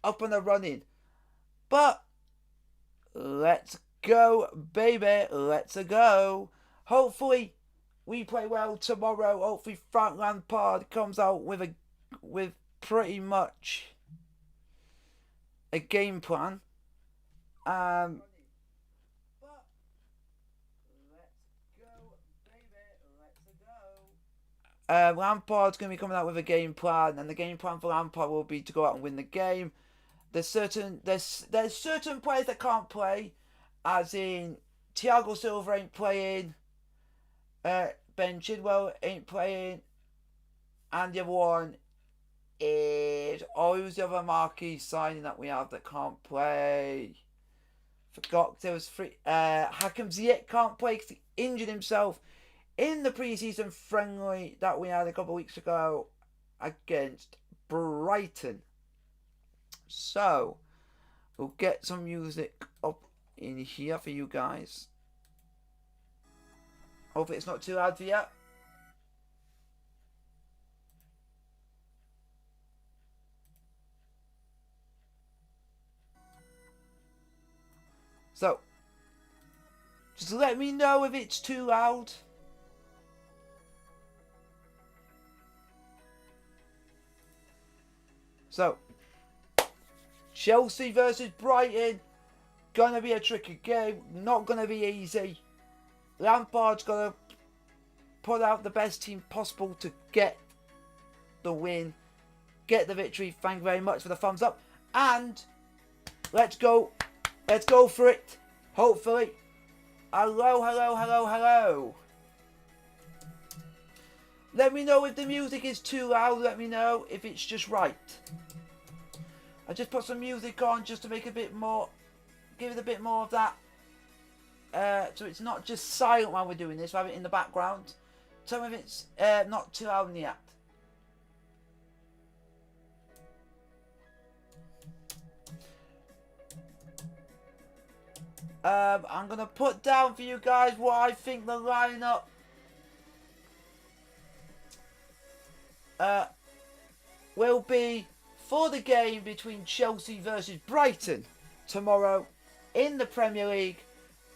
up and running. But let's go, baby. Let's go. Hopefully, we play well tomorrow. Hopefully, Frank Lampard comes out with pretty much a game plan. Um, Lampard's going to be coming out with a game plan, and the game plan for Lampard will be to go out and win the game. There's certain players that can't play, as in Thiago Silva ain't playing, Ben Chidwell ain't playing, and the other one is who's the other marquee signing that we have that can't play? Forgot there was three. Hakim Ziyech can't play because he injured himself in the pre-season friendly that we had a couple of weeks ago against Brighton. So, we'll get some music up in here for you guys. Hopefully it's not too loud for you. So, just let me know if it's too loud. So, Chelsea versus Brighton. Gonna be a tricky game. Not gonna be easy. Lampard's gonna put out the best team possible to get the win. Get the victory. Thank you very much for the thumbs up. And let's go. Let's go for it. Hopefully. Hello, hello, hello, hello. Let me know if the music is too loud. Let me know if it's just right. I just put some music on just to make a bit more, give it a bit more of that. So it's not just silent while we're doing this. We have it in the background. Tell me if it's not too loud in the act. I'm going to put down for you guys what I think the lineup will be for the game between Chelsea versus Brighton tomorrow in the Premier League.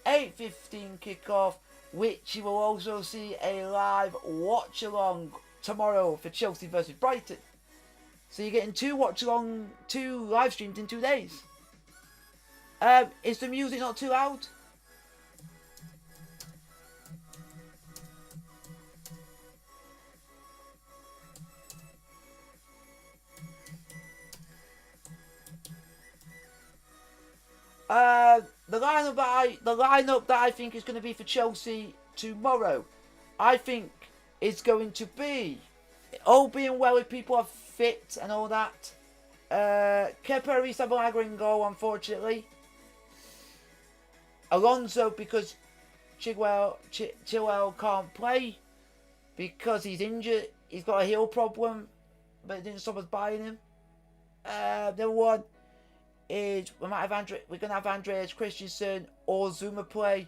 8:15 kickoff, which you will also see a live watch along tomorrow for Chelsea versus Brighton. So you're getting two live streams in 2 days. Is the music not too loud? The lineup that I think is going to be for Chelsea tomorrow, I think is going to be, all being well if people are fit and all that. Kepa Arrizabalaga in goal, unfortunately. Alonso, because Chilwell can't play because he's injured. He's got a heel problem, but it didn't stop us buying him. The other one is we're going to have Andreas Christensen or Zuma play,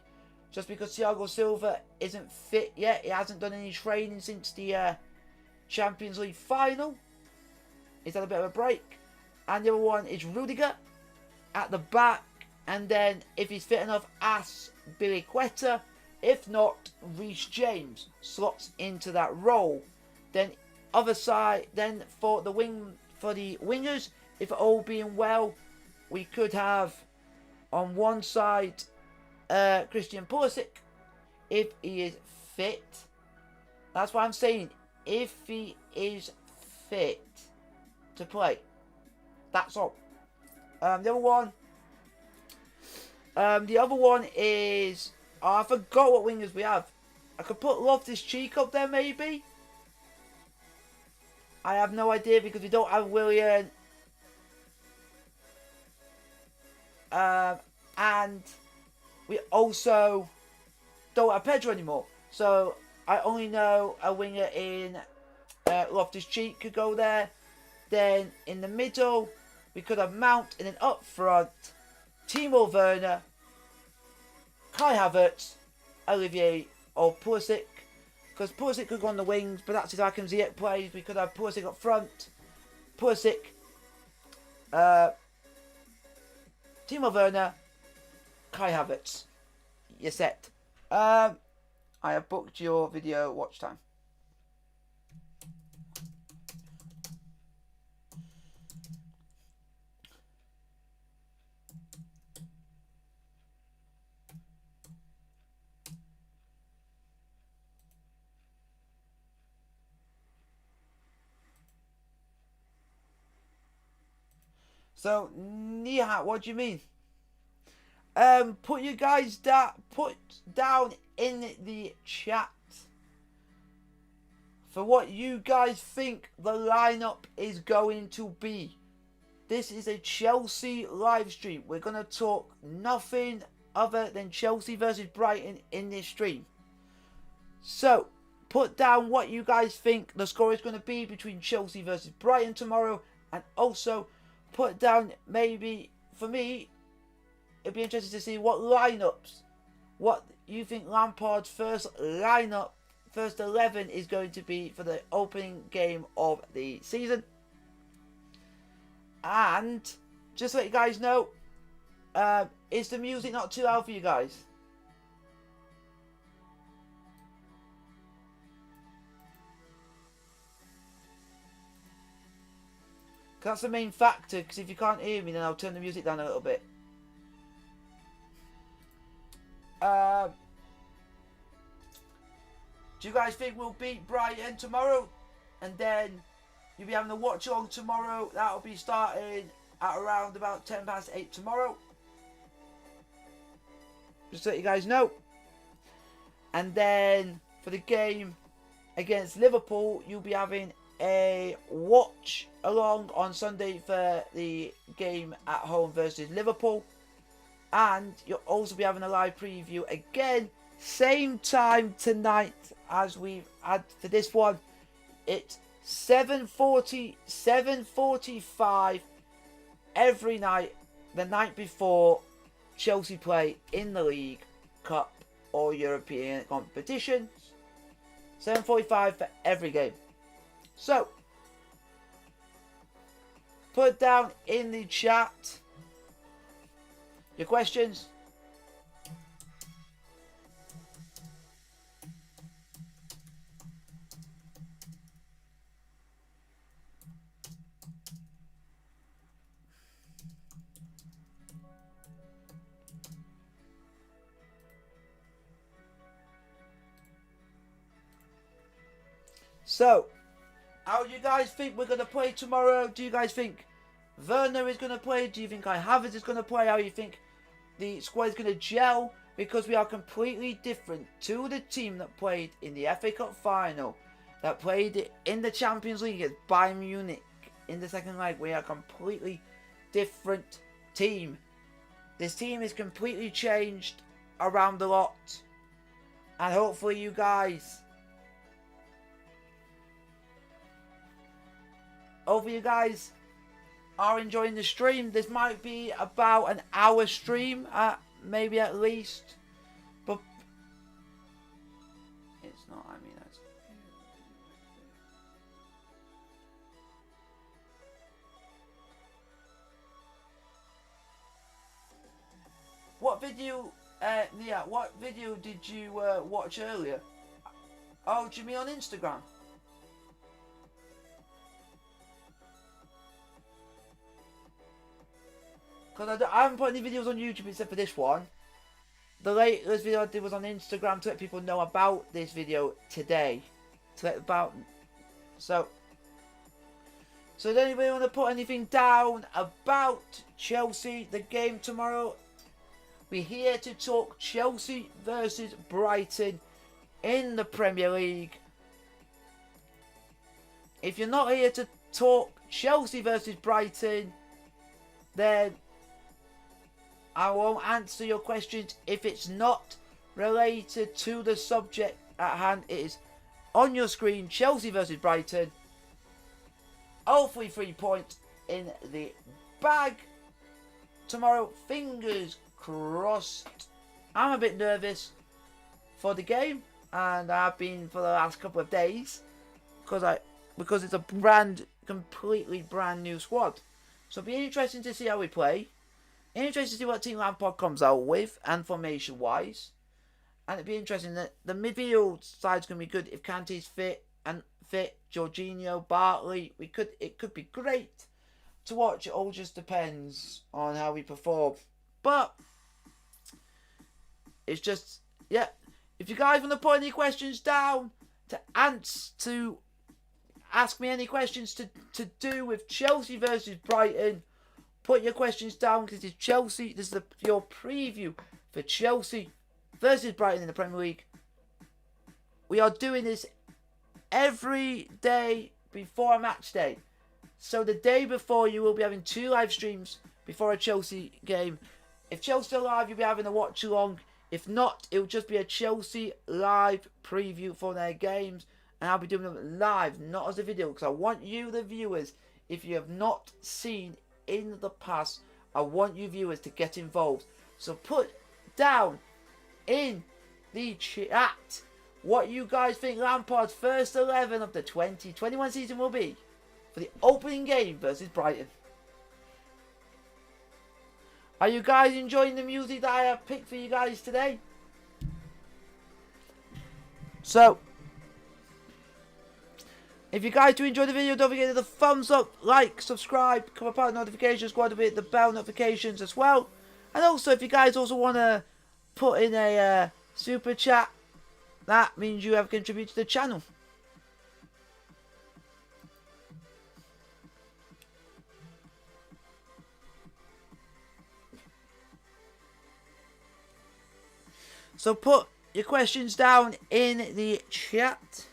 just because Thiago Silva isn't fit yet. He hasn't done any training since the Champions League final. He's had a bit of a break. And the other one is Rudiger at the back. And then, if he's fit enough, Billy Quetta. If not, Reece James slots into that role. Then, other side, then for the wingers, if all being well, we could have on one side Christian Pulisic, if he is fit. That's what I'm saying. If he is fit to play, that's all. The other one is, I forgot what wingers we have. I could put Loftus-Cheek up there maybe. I have no idea because we don't have Willian. And we also don't have Pedro anymore. So I only know a winger in Loftus-Cheek could go there. Then in the middle, we could have Mount. And then up front, Timo Werner, Kai Havertz, Olivier or Pulisic. Because Pulisic could go on the wings, but that's if Hakim Ziyech plays. We could have Pulisic up front. Pulisic, Timo Werner, Kai Havertz. You're set. I have booked your video watch time. So, Nihat, what do you mean? Put you guys put down in the chat for what you guys think the lineup is going to be. This is a Chelsea live stream. We're going to talk nothing other than Chelsea versus Brighton in this stream. So, put down what you guys think the score is going to be between Chelsea versus Brighton tomorrow. And also, put down maybe, for me, it'd be interesting to see what lineups, what you think Lampard's first lineup, first 11 is going to be for the opening game of the season. And just to let you guys know, is the music not too loud for you guys? That's the main factor, because if you can't hear me, then I'll turn the music down a little bit. Do you guys think we'll beat Brighton tomorrow? And then you'll be having a watch along tomorrow. That'll be starting at around about 8:10 tomorrow. Just to let you guys know. And then for the game against Liverpool, you'll be having a watch along on Sunday for the game at home versus Liverpool. And you'll also be having a live preview again, same time tonight as we've had for this one. It's 7:40, 7:45 every night, the night before Chelsea play in the League Cup or European competitions. 7:45 for every game. So, put down in the chat your questions. So, how do you guys think we're going to play tomorrow? Do you guys think Werner is going to play? Do you think Kai Havertz is going to play? How do you think the squad is going to gel? Because we are completely different to the team that played in the FA Cup final, that played in the Champions League against Bayern Munich in the second leg. We are a completely different team. This team is completely changed around the lot. And hopefully you guys are enjoying the stream. This might be about an hour stream, maybe at least. But it's not, I mean, that's... What video, Nia, what video did you watch earlier? Oh, do you mean on Instagram? Because I haven't put any videos on YouTube except for this one. The latest video I did was on Instagram to let people know about this video today. So does anybody want to put anything down about Chelsea, the game tomorrow? We're here to talk Chelsea versus Brighton in the Premier League. If you're not here to talk Chelsea versus Brighton, then I won't answer your questions if it's not related to the subject at hand. It is on your screen, Chelsea versus Brighton. Hopefully 3 points in the bag tomorrow. Fingers crossed. I'm a bit nervous for the game, and I've been for the last couple of days because it's a completely brand new squad. So it'll be interesting to see how we play. Interested to see what Team Lampard comes out with and formation wise. And it'd be interesting that the midfield side's gonna be good if Kante's fit, Jorginho, Bartley. It could be great to watch. It all just depends on how we perform. But it's just, yeah. If you guys want to put any questions down to ask me any questions to do with Chelsea versus Brighton, put your questions down, because it's Chelsea. This is your preview for Chelsea versus Brighton in the Premier League. We are doing this every day before a match day. So the day before, you will be having 2 live streams before a Chelsea game. If Chelsea are live, you'll be having a watch along. If not, it will just be a Chelsea live preview for their games. And I'll be doing them live, not as a video. Because I want you, the viewers, if you have not seen in the past, I want you viewers to get involved. So put down in the chat what you guys think Lampard's first 11 of the 2021 season will be for the opening game versus Brighton. Are you guys enjoying the music that I have picked for you guys today? So, if you guys do enjoy the video, don't forget to hit the thumbs up, like, subscribe, become a part of notifications, go ahead and hit the bell notifications as well. And also, if you guys also want to put in a super chat, that means you have contributed to the channel. So put your questions down in the chat.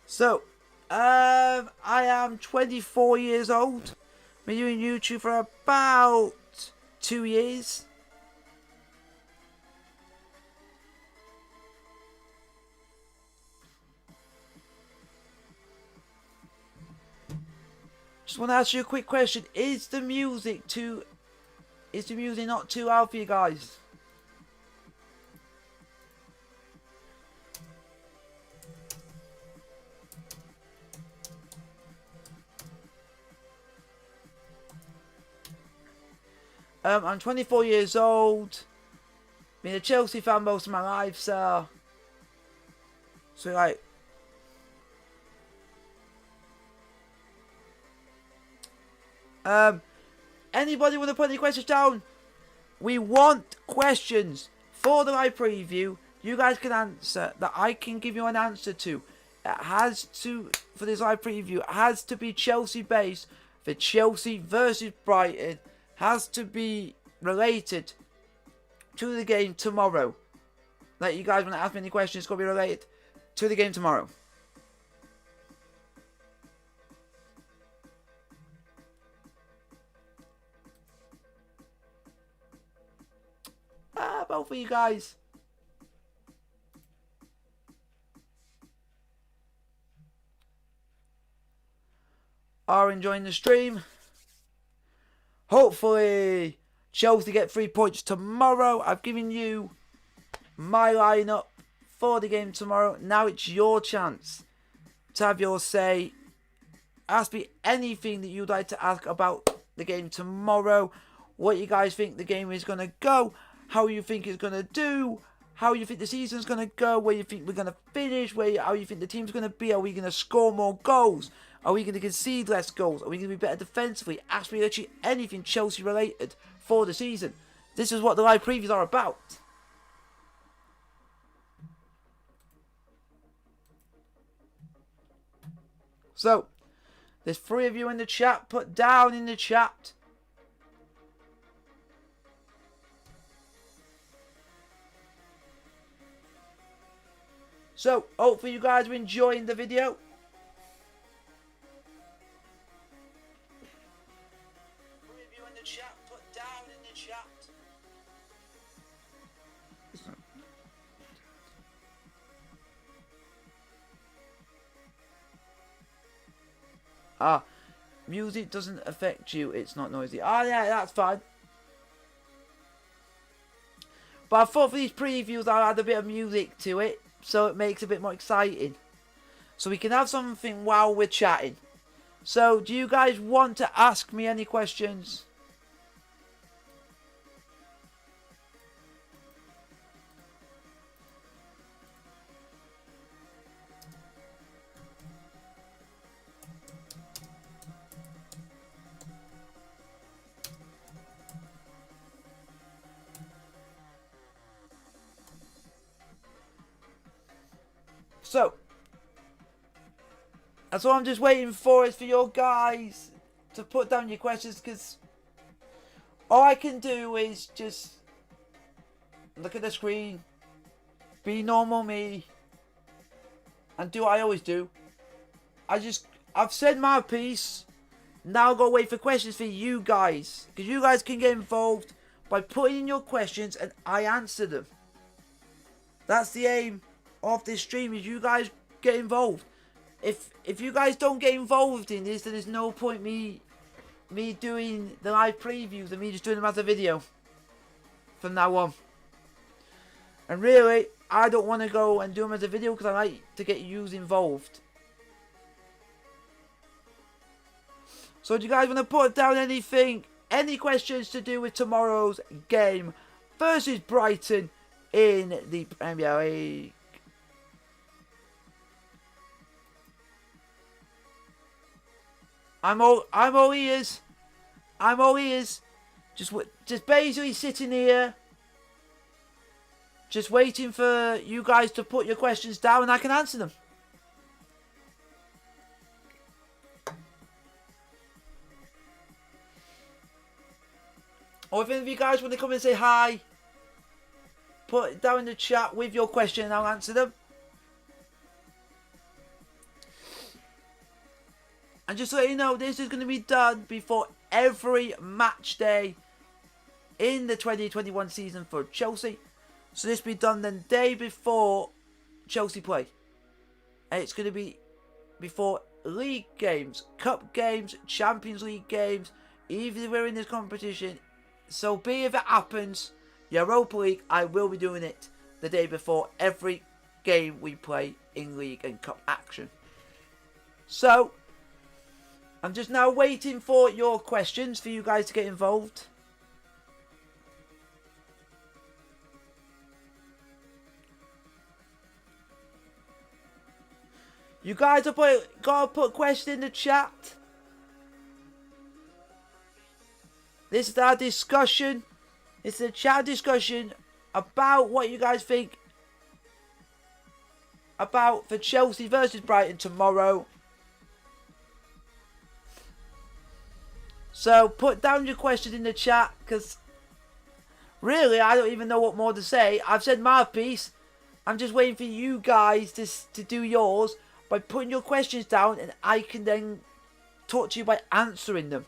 So, I am 24 years old. Been doing YouTube for about 2 years. Just want to ask you a quick question. Is the music not too loud for you guys? I'm 24 years old. Been a Chelsea fan most of my life, so like, anybody want to put any questions down? We want questions for the live preview. You guys can answer that I can give you an answer to. It has to, for this live preview, it has to be Chelsea based for Chelsea versus Brighton. Has to be related to the game tomorrow. Like, you guys want to ask me any questions, it's got to be related to the game tomorrow. Both of you guys. Are enjoying the stream. Hopefully, Chelsea get 3 points tomorrow. I've given you my lineup for the game tomorrow. Now it's your chance to have your say. Ask me anything that you'd like to ask about the game tomorrow. What you guys think the game is going to go. How you think it's going to do. How you think the season's going to go. Where you think we're going to finish. How you think the team's going to be. Are we going to score more goals? Are we going to concede less goals? Are we going to be better defensively? Ask me literally anything Chelsea related for the season. This is what the live previews are about. So, there's 3 of you in the chat. Put down in the chat. So, hopefully you guys are enjoying the video. Music doesn't affect you, it's not noisy. Yeah, that's fine. But I thought for these previews I'll add a bit of music to it, so it makes it a bit more exciting. So we can have something while we're chatting. So, do you guys want to ask me any questions? So, that's all I'm just waiting for is for your guys to put down your questions, because all I can do is just look at the screen, be normal me, and do what I always do. I've said my piece. Now I've got to wait for questions for you guys, because you guys can get involved by putting in your questions and I answer them. That's the aim of this stream, is you guys get involved. If you guys don't get involved in this, then there's no point me doing the live previews and me just doing them as a video from now on. And really, I don't want to go and do them as a video because I like to get you involved. So do you guys want to put down anything, any questions to do with tomorrow's game versus Brighton in the Premier League? I'm all ears. I'm all ears. Just basically sitting here, just waiting for you guys to put your questions down and I can answer them. Or if any of you guys want to come and say hi, put it down in the chat with your question and I'll answer them. And just to let you know, this is going to be done before every match day in the 2021 season for Chelsea. So this will be done the day before Chelsea play. And it's going to be before league games, cup games, Champions League games, even if we're in this competition. So be if it happens, Europa League, I will be doing it the day before every game we play in league and cup action. So I'm just now waiting for your questions for you guys to get involved. You guys have got to put a question in the chat. This is our discussion. It's a chat discussion about what you guys think about for Chelsea versus Brighton tomorrow. So put down your questions in the chat, because really I don't even know what more to say. I've said my piece. I'm just waiting for you guys to do yours by putting your questions down, and I can then talk to you by answering them.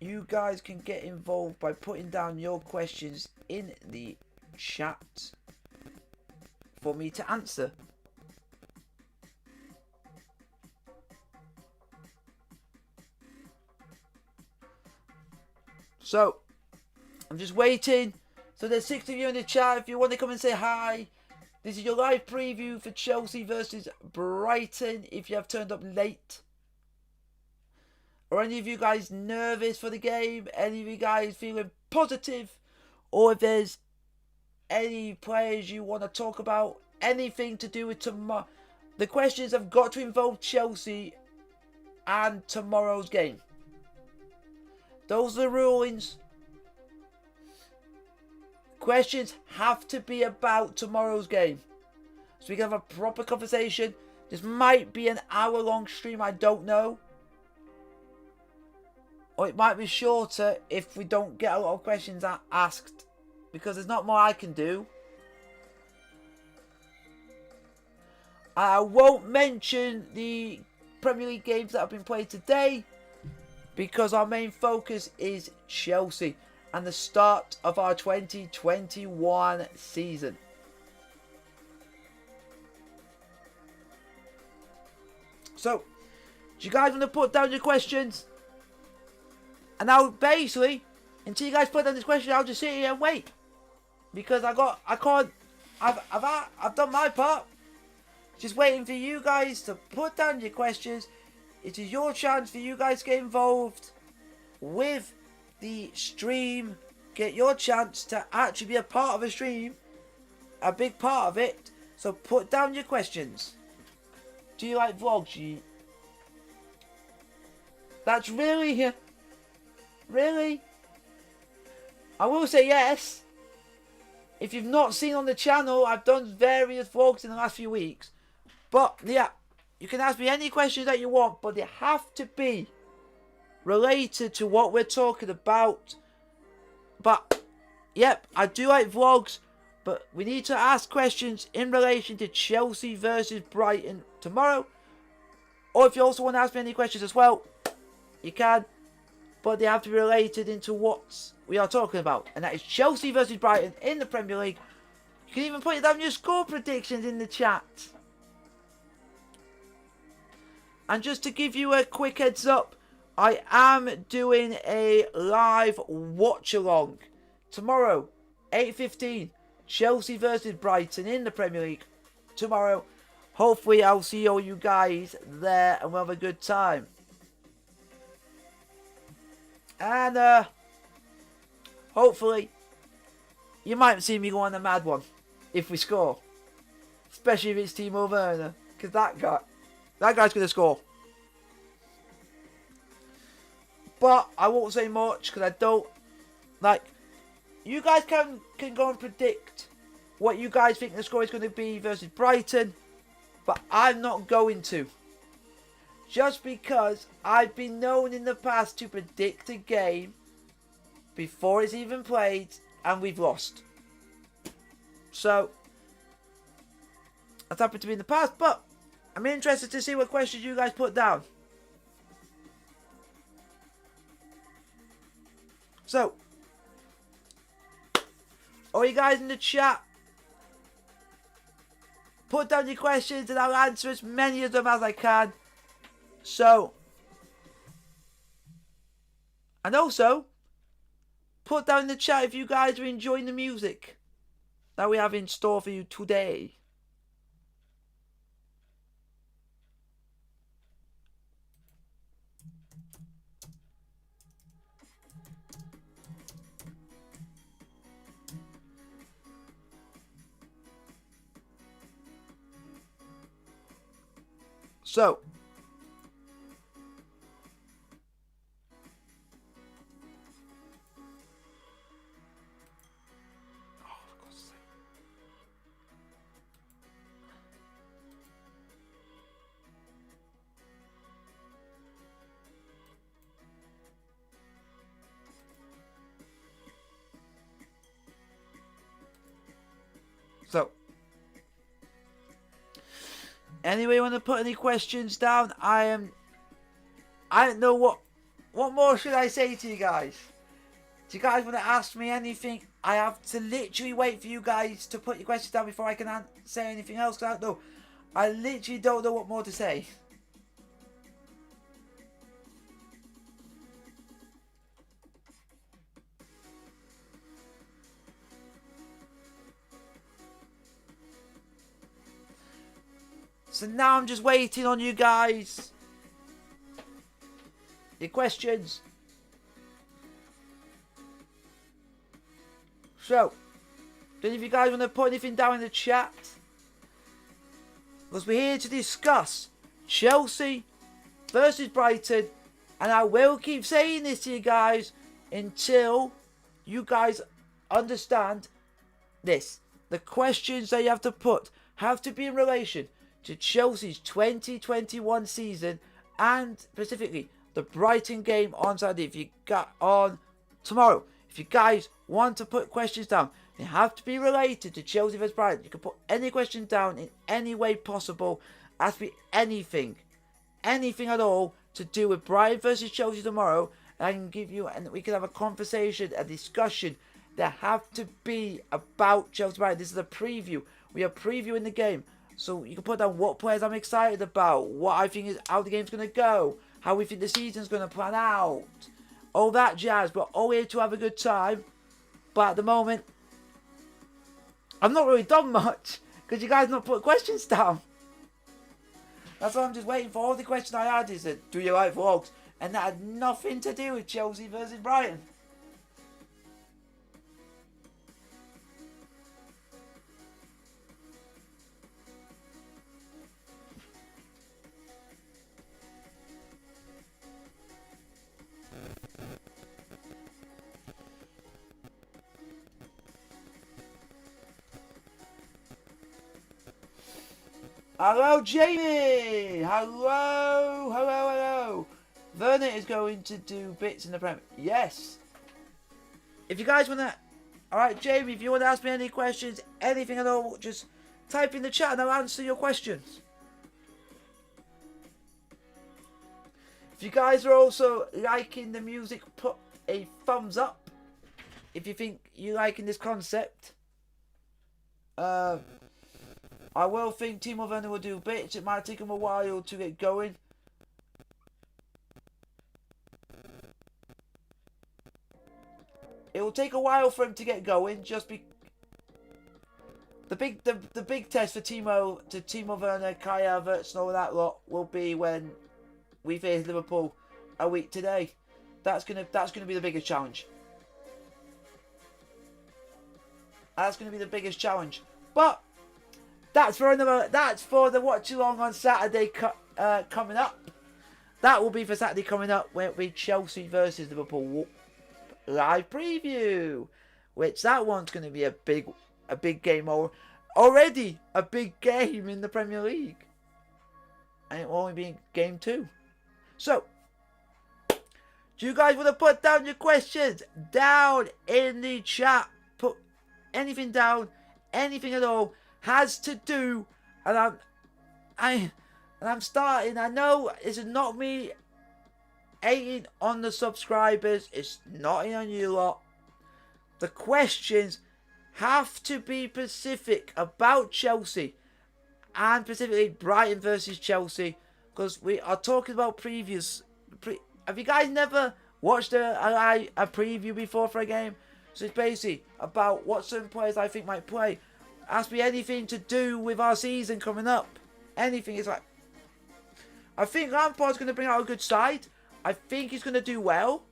You guys can get involved by putting down your questions in the chat for me to answer. So, I'm just waiting So there's 6 of you in the chat. If you want to come and say hi, this is your live preview for Chelsea versus Brighton. If you have turned up late. Are any of you guys nervous for the game? Any of you guys feeling positive? Or if there's any players you want to talk about? Anything to do with tomorrow? The questions have got to involve Chelsea and tomorrow's game. Those are the rulings. Questions have to be about tomorrow's game. So we can have a proper conversation. This might be an hour-long stream, I don't know. Or it might be shorter if we don't get a lot of questions asked. Because there's not more I can do. I won't mention the Premier League games that have been played today. Because our main focus is Chelsea. And the start of our 2021 season. So, do you guys want to put down your questions? And I'll basically, until you guys put down this question, I'll just sit here and wait. Because I've done my part. Just waiting for you guys to put down your questions. It is your chance for you guys to get involved with the stream. Get your chance to actually be a part of a stream. A big part of it. So put down your questions. Do you like vlogs? That's really... Really? I will say yes. If you've not seen on the channel, I've done various vlogs in the last few weeks. But yeah, you can ask me any questions that you want, but they have to be related to what we're talking about. But yep, I do like vlogs, but we need to ask questions in relation to Chelsea versus Brighton tomorrow. Or if you also want to ask me any questions as well, you can. But they have to be related into what we are talking about. And that is Chelsea versus Brighton in the Premier League. You can even put down your score predictions in the chat. And just to give you a quick heads up, I am doing a live watch-along tomorrow, 8:15. Chelsea versus Brighton in the Premier League tomorrow. Hopefully I'll see all you guys there and we'll have a good time. And hopefully you might see me go on a mad one if we score. Especially if it's Timo Werner. Because that guy's going to score. But I won't say much because I don't like. You guys can go and predict what you guys think the score is going to be versus Brighton, but I'm not going to. Just because I've been known in the past to predict a game before it's even played and we've lost. So that's happened to me in the past, but I'm interested to see what questions you guys put down. So, all you guys in the chat, put down your questions and I'll answer as many of them as I can. So, and also, put down in the chat if you guys are enjoying the music that we have in store for you today. So, anyway, want to put any questions down? I don't know what more should I say to you guys? Do you guys want to ask me anything? I have to literally wait for you guys to put your questions down before I can say anything else. I don't know. I literally don't know what more to say. So now I'm just waiting on you guys. Your questions. So, do any of you guys want to put anything down in the chat? Because we're here to discuss Chelsea versus Brighton. And I will keep saying this to you guys until you guys understand this. The questions that you have to put have to be in relation to Chelsea's 2021 season and specifically the Brighton game on Saturday. If you got on tomorrow, if you guys want to put questions down, they have to be related to Chelsea vs Brighton. You can put any question down in any way possible. It has to be anything at all to do with Brighton versus Chelsea tomorrow. And I can give you, and we can have a conversation, a discussion. There have to be about Chelsea Brighton. This is a preview. We are previewing the game. So you can put down what players I'm excited about, what I think is how the game's going to go, how we think the season's going to plan out, all that jazz. We're all here to have a good time. But at the moment, I've not really done much because you guys not put questions down. That's why I'm just waiting for. All the question I had is that, do you like vlogs? And that had nothing to do with Chelsea versus Brighton. Hello, Jamie! Hello! Werner is going to do bits in the Prem. Yes! If you guys want to... Alright, Jamie, if you want to ask me any questions, anything at all, just type in the chat and I'll answer your questions. If you guys are also liking the music, put a thumbs up. If you think you're liking this concept. I will think Timo Werner will do bits. It might take him a while to get going. It will take a while for him to get going. Just be the big test for Timo Werner, Kai Havertz, and all that lot will be when we face Liverpool a week today. That's gonna be the biggest challenge. That's gonna be the biggest challenge. But that's for the watch along on Saturday coming up. That will be for Saturday coming up with Chelsea versus Liverpool live preview. Which that one's going to be a big game, already a big game in the Premier League. And it will only be in game 2. So, do you guys want to put down your questions down in the chat? Put anything down, anything at all. Has to do, and I'm starting. I know it's not me hating on the subscribers. It's not on you lot. The questions have to be specific about Chelsea, and specifically Brighton versus Chelsea, because we are talking about previews. Have you guys never watched a preview before for a game? So it's basically about what certain players I think might play. Ask me anything to do with our season coming up. Anything. It's like, I think Lampard's going to bring out a good side. I think he's going to do well.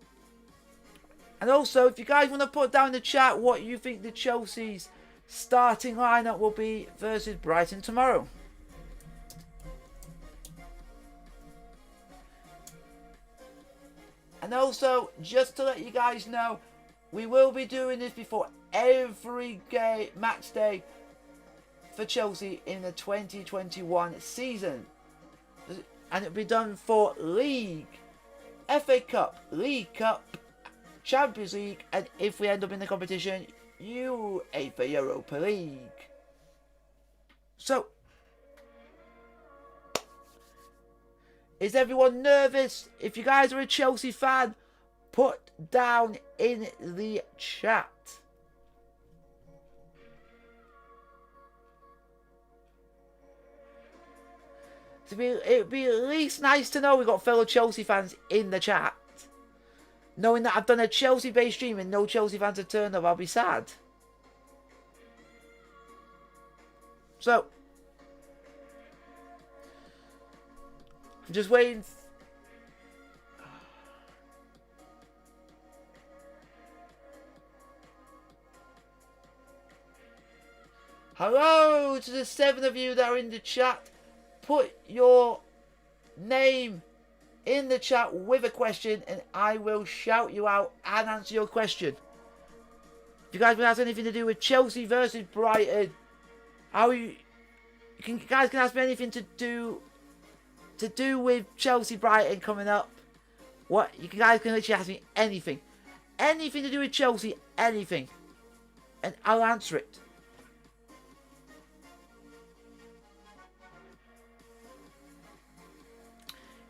And also, if you guys want to put down in the chat what you think the Chelsea's starting lineup will be versus Brighton tomorrow. And also, just to let you guys know, we will be doing this before every game, match day for Chelsea in the 2021 season. And it'll be done for League, FA Cup, League Cup, Champions League, and if we end up in the competition, UEFA Europa League. So, is everyone nervous? If you guys are a Chelsea fan, put down in the chat. It'd be at least nice to know we've got fellow Chelsea fans in the chat. Knowing that I've done a Chelsea-based stream and no Chelsea fans have turned up, I'll be sad. So, I'm just waiting. Hello to the 7 of you that are in the chat. Put your name in the chat with a question and I will shout you out and answer your question. If you guys want to ask anything to do with Chelsea versus Brighton, guys can ask me anything to do with Chelsea Brighton coming up. What you guys can literally ask me anything to do with Chelsea, anything, and I'll answer it.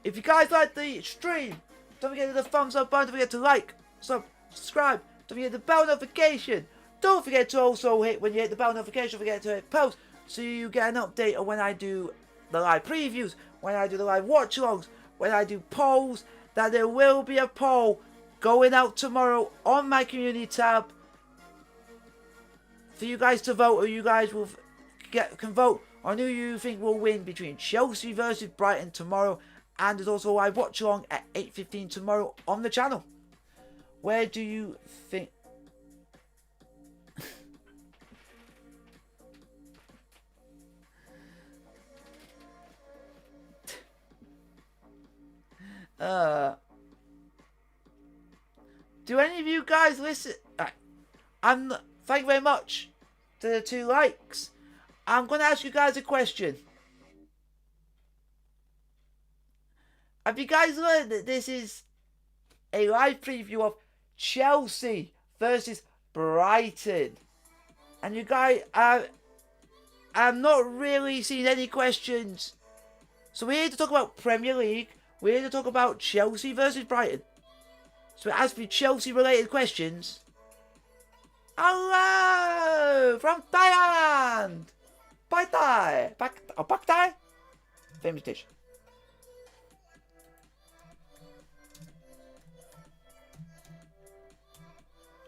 If you guys like the stream, don't forget to hit the thumbs up button. Don't forget to like, subscribe. Don't forget the bell notification. Don't forget to also hit, when you hit the bell notification, don't forget to hit post so you get an update on when I do the live previews, when I do the live watch-alongs, when I do polls, that there will be a poll going out tomorrow on my community tab for you guys to vote, or you guys will can vote on who you think will win between Chelsea versus Brighton tomorrow. And there's also a live watch along at 8:15 tomorrow on the channel. Where do you think? Do any of you guys listen? Thank you very much to the 2 likes. I'm going to ask you guys a question. Have you guys learned that this is a live preview of Chelsea versus Brighton? And you guys, I'm not really seeing any questions. So we're here to talk about Premier League. We're here to talk about Chelsea versus Brighton. So it has to be Chelsea related questions. Hello from Thailand. Pai Thai. Pak Thai. Famous dish.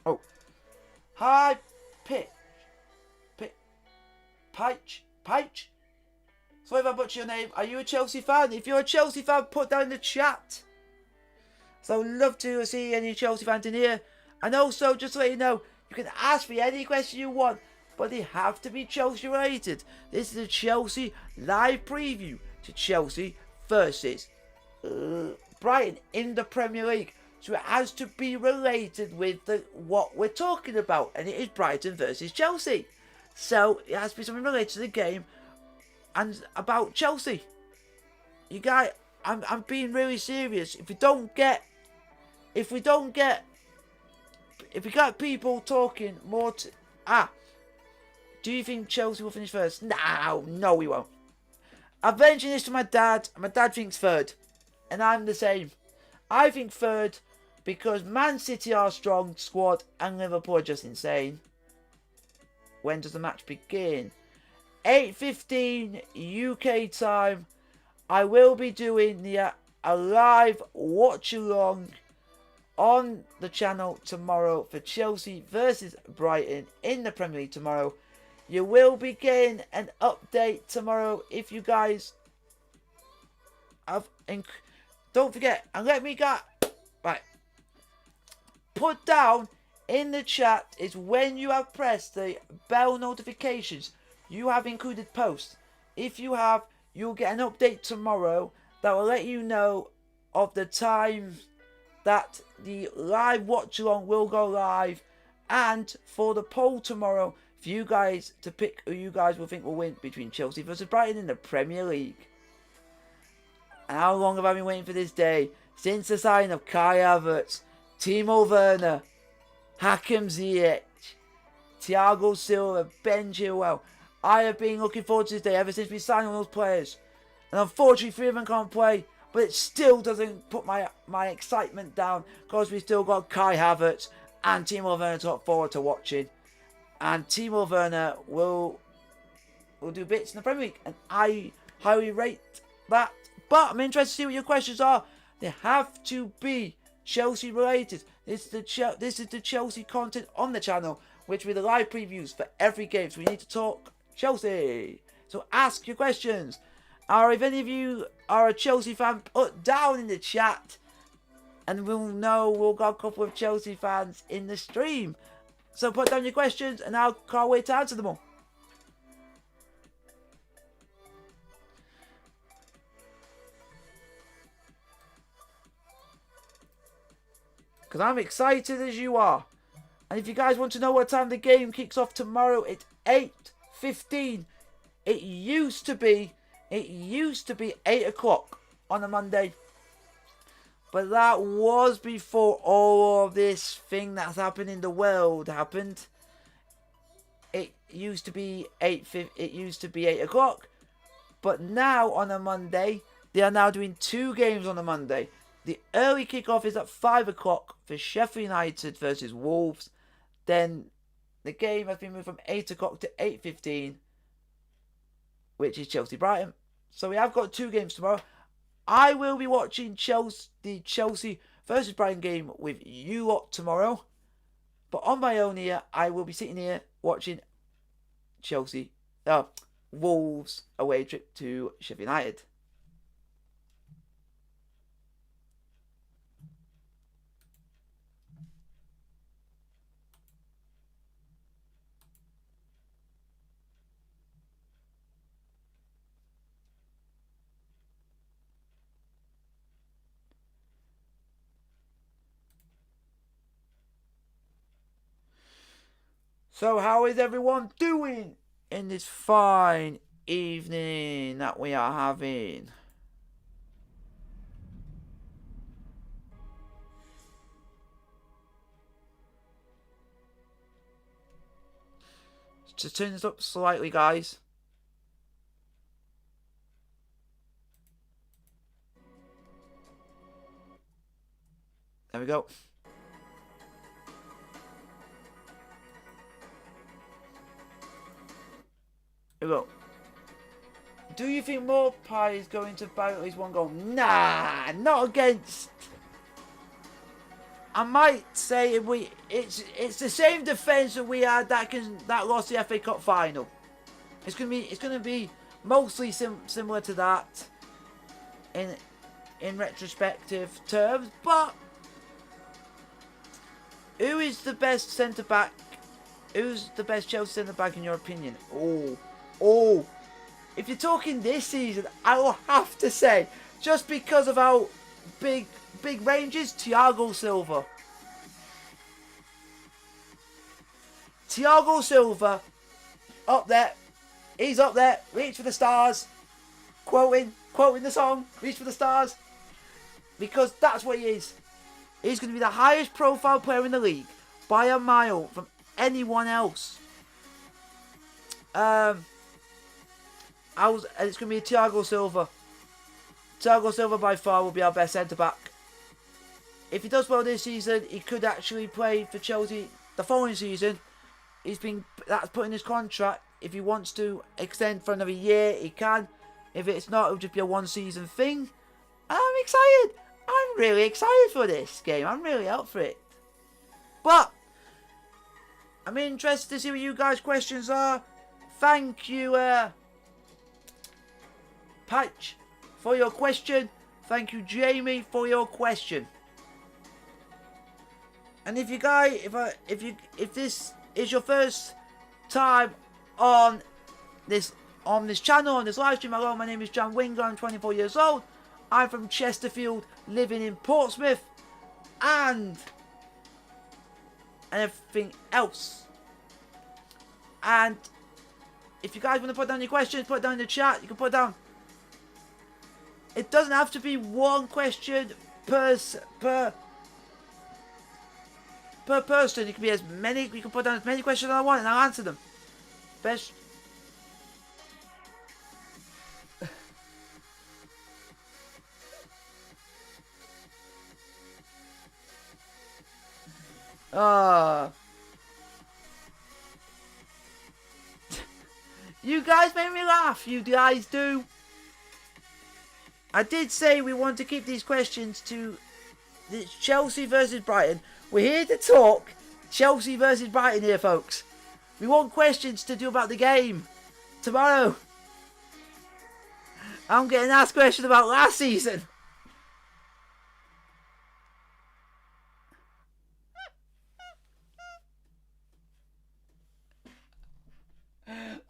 Oh, hi, Peach. Sorry if I butchered your name. Are you a Chelsea fan? If you're a Chelsea fan, put down in the chat. So I'd love to see any Chelsea fans in here. And also, just to let you know, you can ask me any question you want, but they have to be Chelsea related. This is a Chelsea live preview to Chelsea versus Brighton in the Premier League. So it has to be related with what we're talking about. And it is Brighton versus Chelsea. So it has to be something related to the game and about Chelsea. You guys, I'm being really serious. If we got people talking more do you think Chelsea will finish first? No, we won't. I've mentioned this to my dad, and my dad thinks third. And I'm the same. I think third because Man City are a strong squad and Liverpool are just insane. When does the match begin? 8:15 UK time. I will be doing a live watch along on the channel tomorrow for Chelsea versus Brighton in the Premier League tomorrow. You will be getting an update tomorrow if you guys have. Don't forget, and let me get right. Put down in the chat is when you have pressed the bell notifications. You have included posts. If you have, you'll get an update tomorrow that will let you know of the time that the live watch along will go live, and for the poll tomorrow for you guys to pick who you guys will think will win between Chelsea versus Brighton in the Premier League. And how long have I been waiting for this day? Since the signing of Kai Havertz, Timo Werner, Hakim Ziyech, Thiago Silva, Ben Chilwell. I have been looking forward to this day ever since we signed all those players. And unfortunately 3 of them can't play, but it still doesn't put my excitement down because we still got Kai Havertz and Timo Werner to look forward to watching. And Timo Werner will do bits in the Premier League, and I highly rate that. But I'm interested to see what your questions are. They have to be Chelsea related. This is the Chelsea content on the channel, which will be the live previews for every game. So we need to talk Chelsea. So ask your questions. Or if any of you are a Chelsea fan, put down in the chat. And we'll got a couple of Chelsea fans in the stream. So put down your questions and I can't wait to answer them all. Because I'm excited as you are. And if you guys want to know what time the game kicks off tomorrow, it's 8:15. It used to be 8 o'clock on a Monday. But that was before all of this thing that's happened in the world happened. It used to be 8 o'clock. But now on a Monday, they are now doing 2 games on a Monday. The early kickoff is at 5 o'clock for Sheffield United versus Wolves. Then the game has been moved from 8 o'clock to 8:15, which is Chelsea-Brighton. So we have got 2 games tomorrow. I will be watching the Chelsea versus Brighton game with you lot tomorrow. But on my own here, I will be sitting here watching Wolves away trip to Sheffield United. So how is everyone doing in this fine evening that we are having? Just turn this up slightly, guys. There we go. Here we go. Do you think Morpie is going to battle at least 1 goal? Nah, not against. I might say it's the same defence that we had that lost the FA Cup final. It's gonna be mostly similar to that in retrospective terms. But who is the best centre back? Who's the best Chelsea centre back in your opinion? Oh, if you're talking this season, I will have to say, just because of how big ranges, Thiago Silva. Thiago Silva, up there. He's up there. Reach for the stars. Quoting the song, Reach for the Stars. Because that's what he is. He's going to be the highest profile player in the league by a mile from anyone else. It's going to be Thiago Silva. Thiago Silva by far will be our best centre-back. If he does well this season, he could actually play for Chelsea the following season. That's put in his contract. If he wants to extend for another year, he can. If it's not, it'll just be a 1-season thing. I'm excited. I'm really excited for this game. I'm really up for it. But I'm interested to see what you guys' questions are. Thank you, Patch, for your question. Thank you, Jamie, for your question. And if this is your first time on this channel, on this live stream, hello, my name is John Winger. I'm 24 years old. I'm from Chesterfield, living in Portsmouth, and everything else. And if you guys want to put down your questions, put it down in the chat. You can put down. It doesn't have to be one question per person. It can be as many. You can put down as many questions as I want, and I'll answer them. Best. You guys make me laugh. You guys do. I did say we want to keep these questions to the Chelsea versus Brighton. We're here to talk Chelsea versus Brighton here, folks. We want questions to do about the game tomorrow. I'm getting asked questions about last season.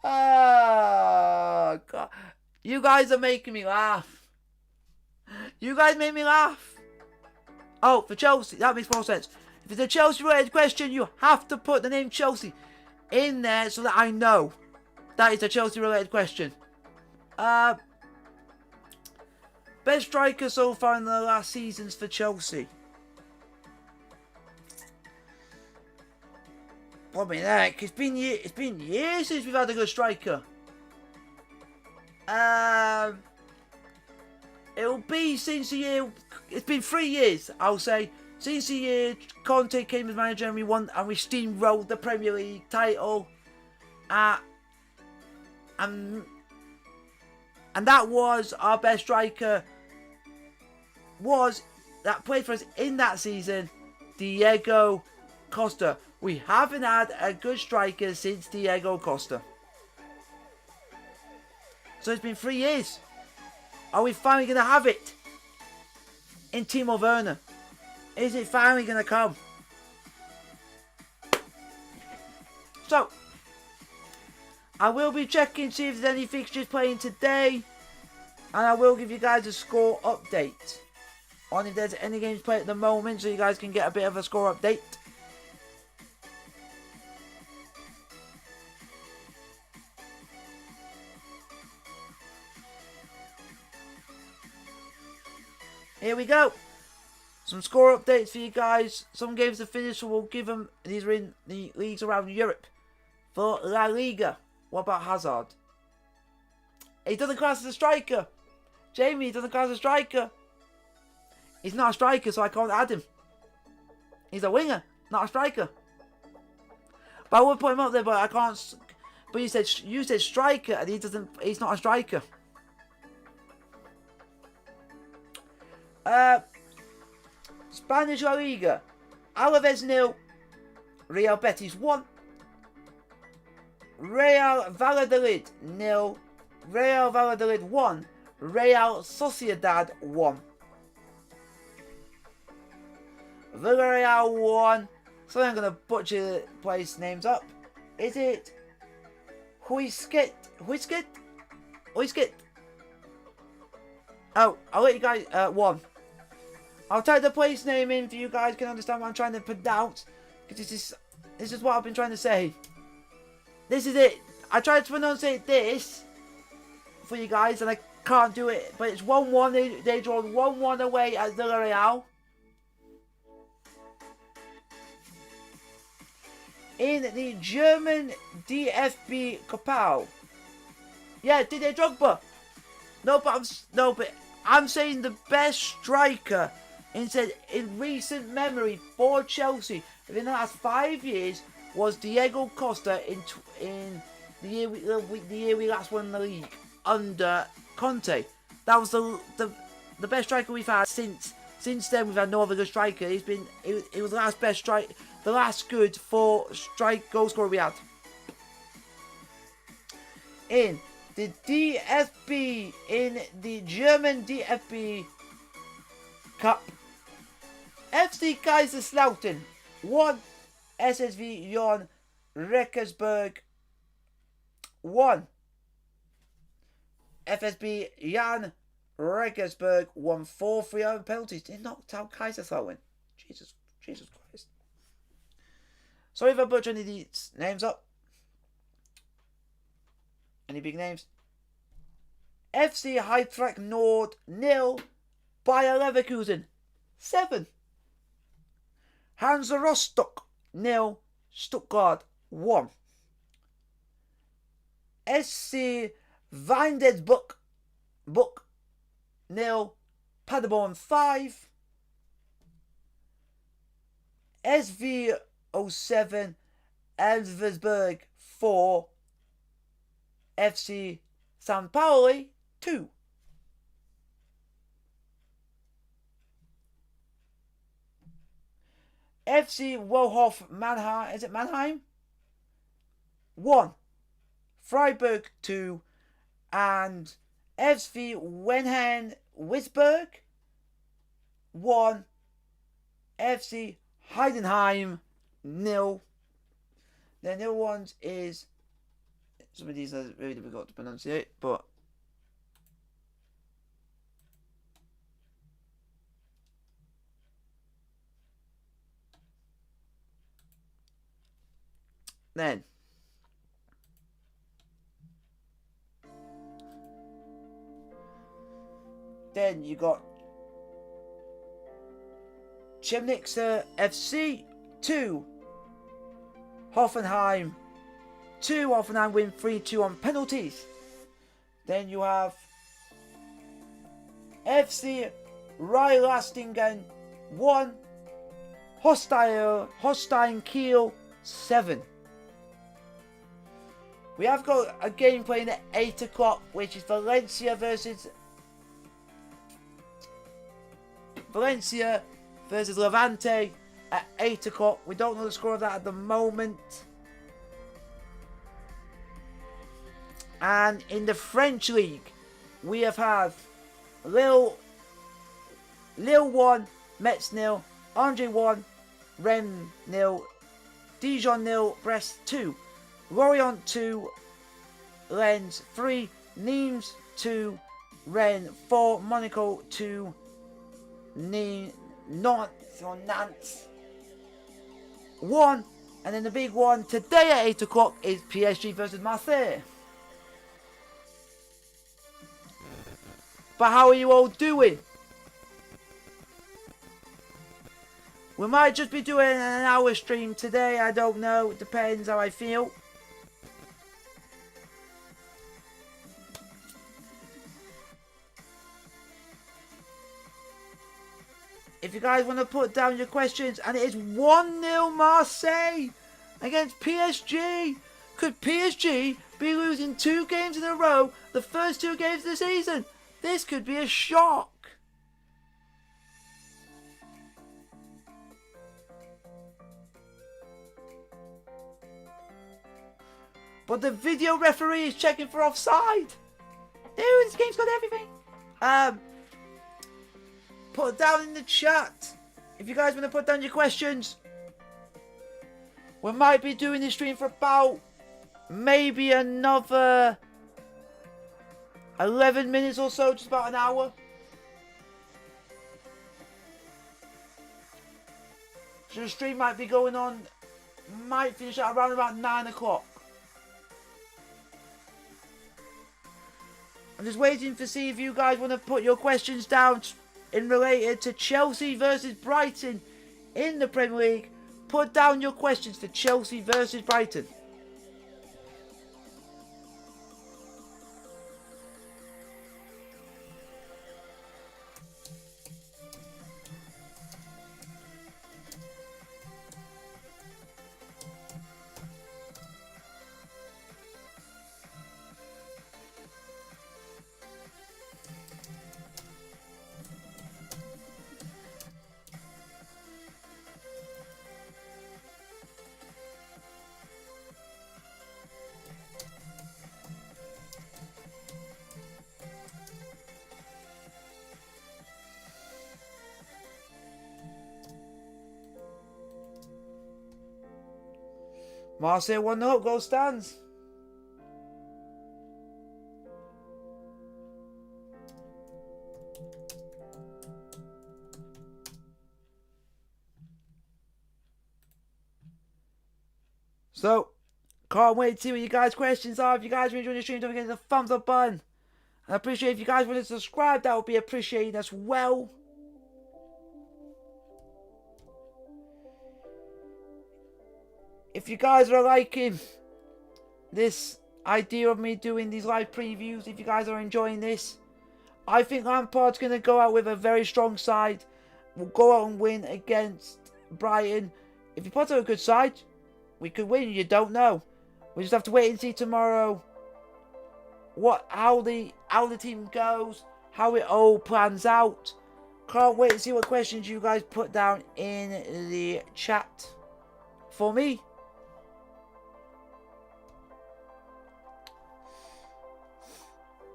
Oh, God. You guys are making me laugh. You guys make me laugh. Oh, for Chelsea, that makes more sense. If it's a Chelsea-related question, you have to put the name Chelsea in there so that I know that is a Chelsea-related question. Best striker so far in the last seasons for Chelsea. Probably heck. It's been years since we've had a good striker. It'll be since the year. It's been 3 years, I'll say, since the year Conte came as manager and we won and we steamrolled the Premier League title. And that was our best striker. That played for us in that season, Diego Costa. We haven't had a good striker since Diego Costa. So it's been 3 years. Are we finally going to have it in Timo Werner? Is it finally going to come? So, I will be checking to see if there's any fixtures playing today. And I will give you guys a score update on if there's any games played at the moment, so you guys can get a bit of a score update. Here we go. Some score updates for you guys. Some games are finished, so we'll give them. These are in the leagues around Europe. For La Liga, what about Hazard? He doesn't class as a striker. Jamie, he doesn't class as a striker. He's not a striker, so I can't add him. He's a winger, not a striker. But I would put him up there, but I can't. But you said striker, and he's not a striker. Spanish La Liga. Alaves 0. Real Betis 1. Real Valladolid 0. Real Valladolid 1. Real Sociedad 1. Villarreal 1. So I'm going to butcher place names up. Is it Huisket? Oh, I'll let you guys, 1. I'll type the place name in for you guys can understand what I'm trying to pronounce. Because this is what I've been trying to say. This is it. I tried to pronounce this for you guys and I can't do it. But it's 1-1. They draw 1-1 away at Villarreal. In the German DFB Pokal. Yeah, Didier Drogba. No, but I'm saying the best striker in recent memory for Chelsea within the last 5 years was Diego Costa in the year we last won the league under Conte. That was the best striker we've had since then. We've had no other good striker. It was the last best strike, the last good goal scorer we had. In the DFB, in the German DFB Cup, FC Kaiserslautern 1, SSV Jon Reckersberg 1. FSB Jan Regensburg won 4-3 over penalties. They knocked out Kaiserslautern. Jesus Christ. Sorry if I butcher any of these names up. Any big names? FC Eintracht Nord 0. Bayer Leverkusen 7. Hansa Rostock 0. Stuttgart 1. SC Windesburg 0. Paderborn 5. SV07 Elversberg 4. FC San Pauli 2. FC Wolhof Mannheim, is it Mannheim? 1. Freiburg 2. And FC Wenhen Wisberg 1. FC Heidenheim 0. The nil ones is, some of these are really difficult to pronunciate, but then you got Chemnitzer FC 2. Hoffenheim 2. Hoffenheim win 3-2 on penalties. Then you have FC Rhein-Lastingen 1. Holstein Kiel 7. We have got a game playing at 8 o'clock, which is Valencia versus Levante at 8 o'clock. We don't know the score of that at the moment. And in the French league, we have had Lille 1, Metz 0, Angers 1, Rennes 0, Dijon 0, Brest 2, Lorient 2, Lens 3, Nimes 2, Rennes 4, Monaco 2, Nantes 1, and then the big one today at 8 o'clock is PSG versus Marseille. But how are you all doing? We might just be doing an hour stream today, I don't know, it depends how I feel. If you guys want to put down your questions, and it is 1-0 Marseille against PSG. Could PSG be losing 2 games in a row, the first 2 games of the season? This could be a shock. But the video referee is checking for offside. Ew, this game's got everything. Put it down in the chat if you guys want to put down your questions. We might be doing this stream for about maybe another 11 minutes or so, just about an hour. So the stream might be going on, might finish at around about 9 o'clock. I'm just waiting to see if you guys want to put your questions down in related to Chelsea versus Brighton in the Premier League. Put down your questions to Chelsea versus Brighton. Marseille 1-0, goal stands. So, can't wait to see what you guys' questions are. If you guys are enjoying the stream, don't forget the thumbs up button. And I appreciate if you guys want to subscribe, that would be appreciated as well. If you guys are liking this idea of me doing these live previews, if you guys are enjoying this, I think Lampard's going to go out with a very strong side. We'll go out and win against Brighton. If you put out a good side, we could win. You don't know. We just have to wait and see tomorrow how the team goes, how it all plans out. Can't wait to see what questions you guys put down in the chat for me.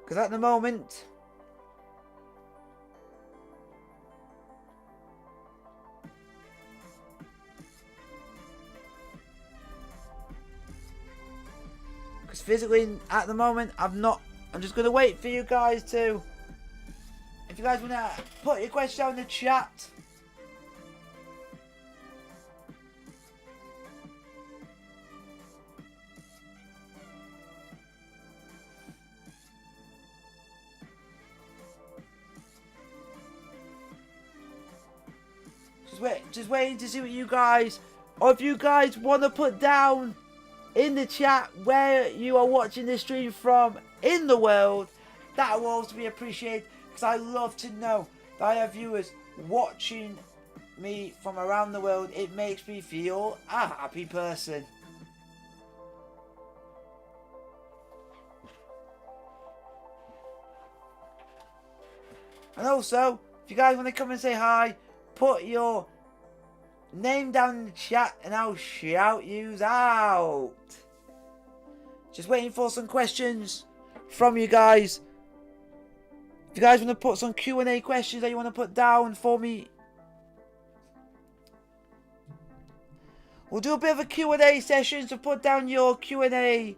Because at the moment, physically at the moment I'm just going to wait for you guys to, if you guys want to put your question down in the chat. Just waiting to see what you guys, or if you guys want to put down in the chat where you are watching this stream from in the world. That will also be appreciated, because I love to know that I have viewers watching me from around the world. It makes me feel a happy person. And also, if you guys want to come and say hi, put your name down in the chat and I'll shout yous out. Just waiting for some questions from you guys. If you guys want to put some Q&A questions that you want to put down for me, we'll do a bit of a Q&A session, so put down your Q&A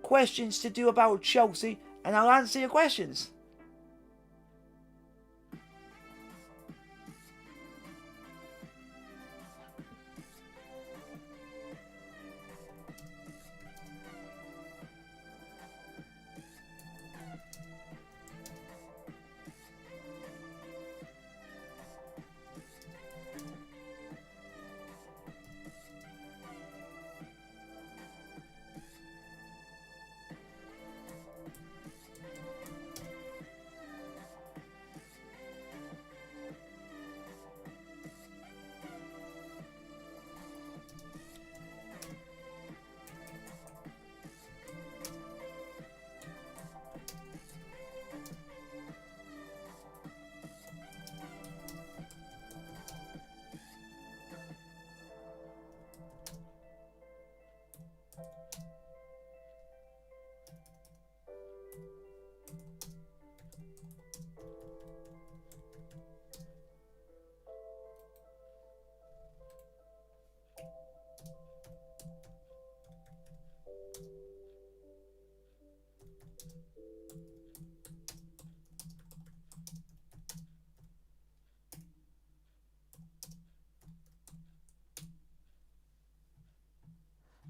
questions to do about Chelsea and I'll answer your questions.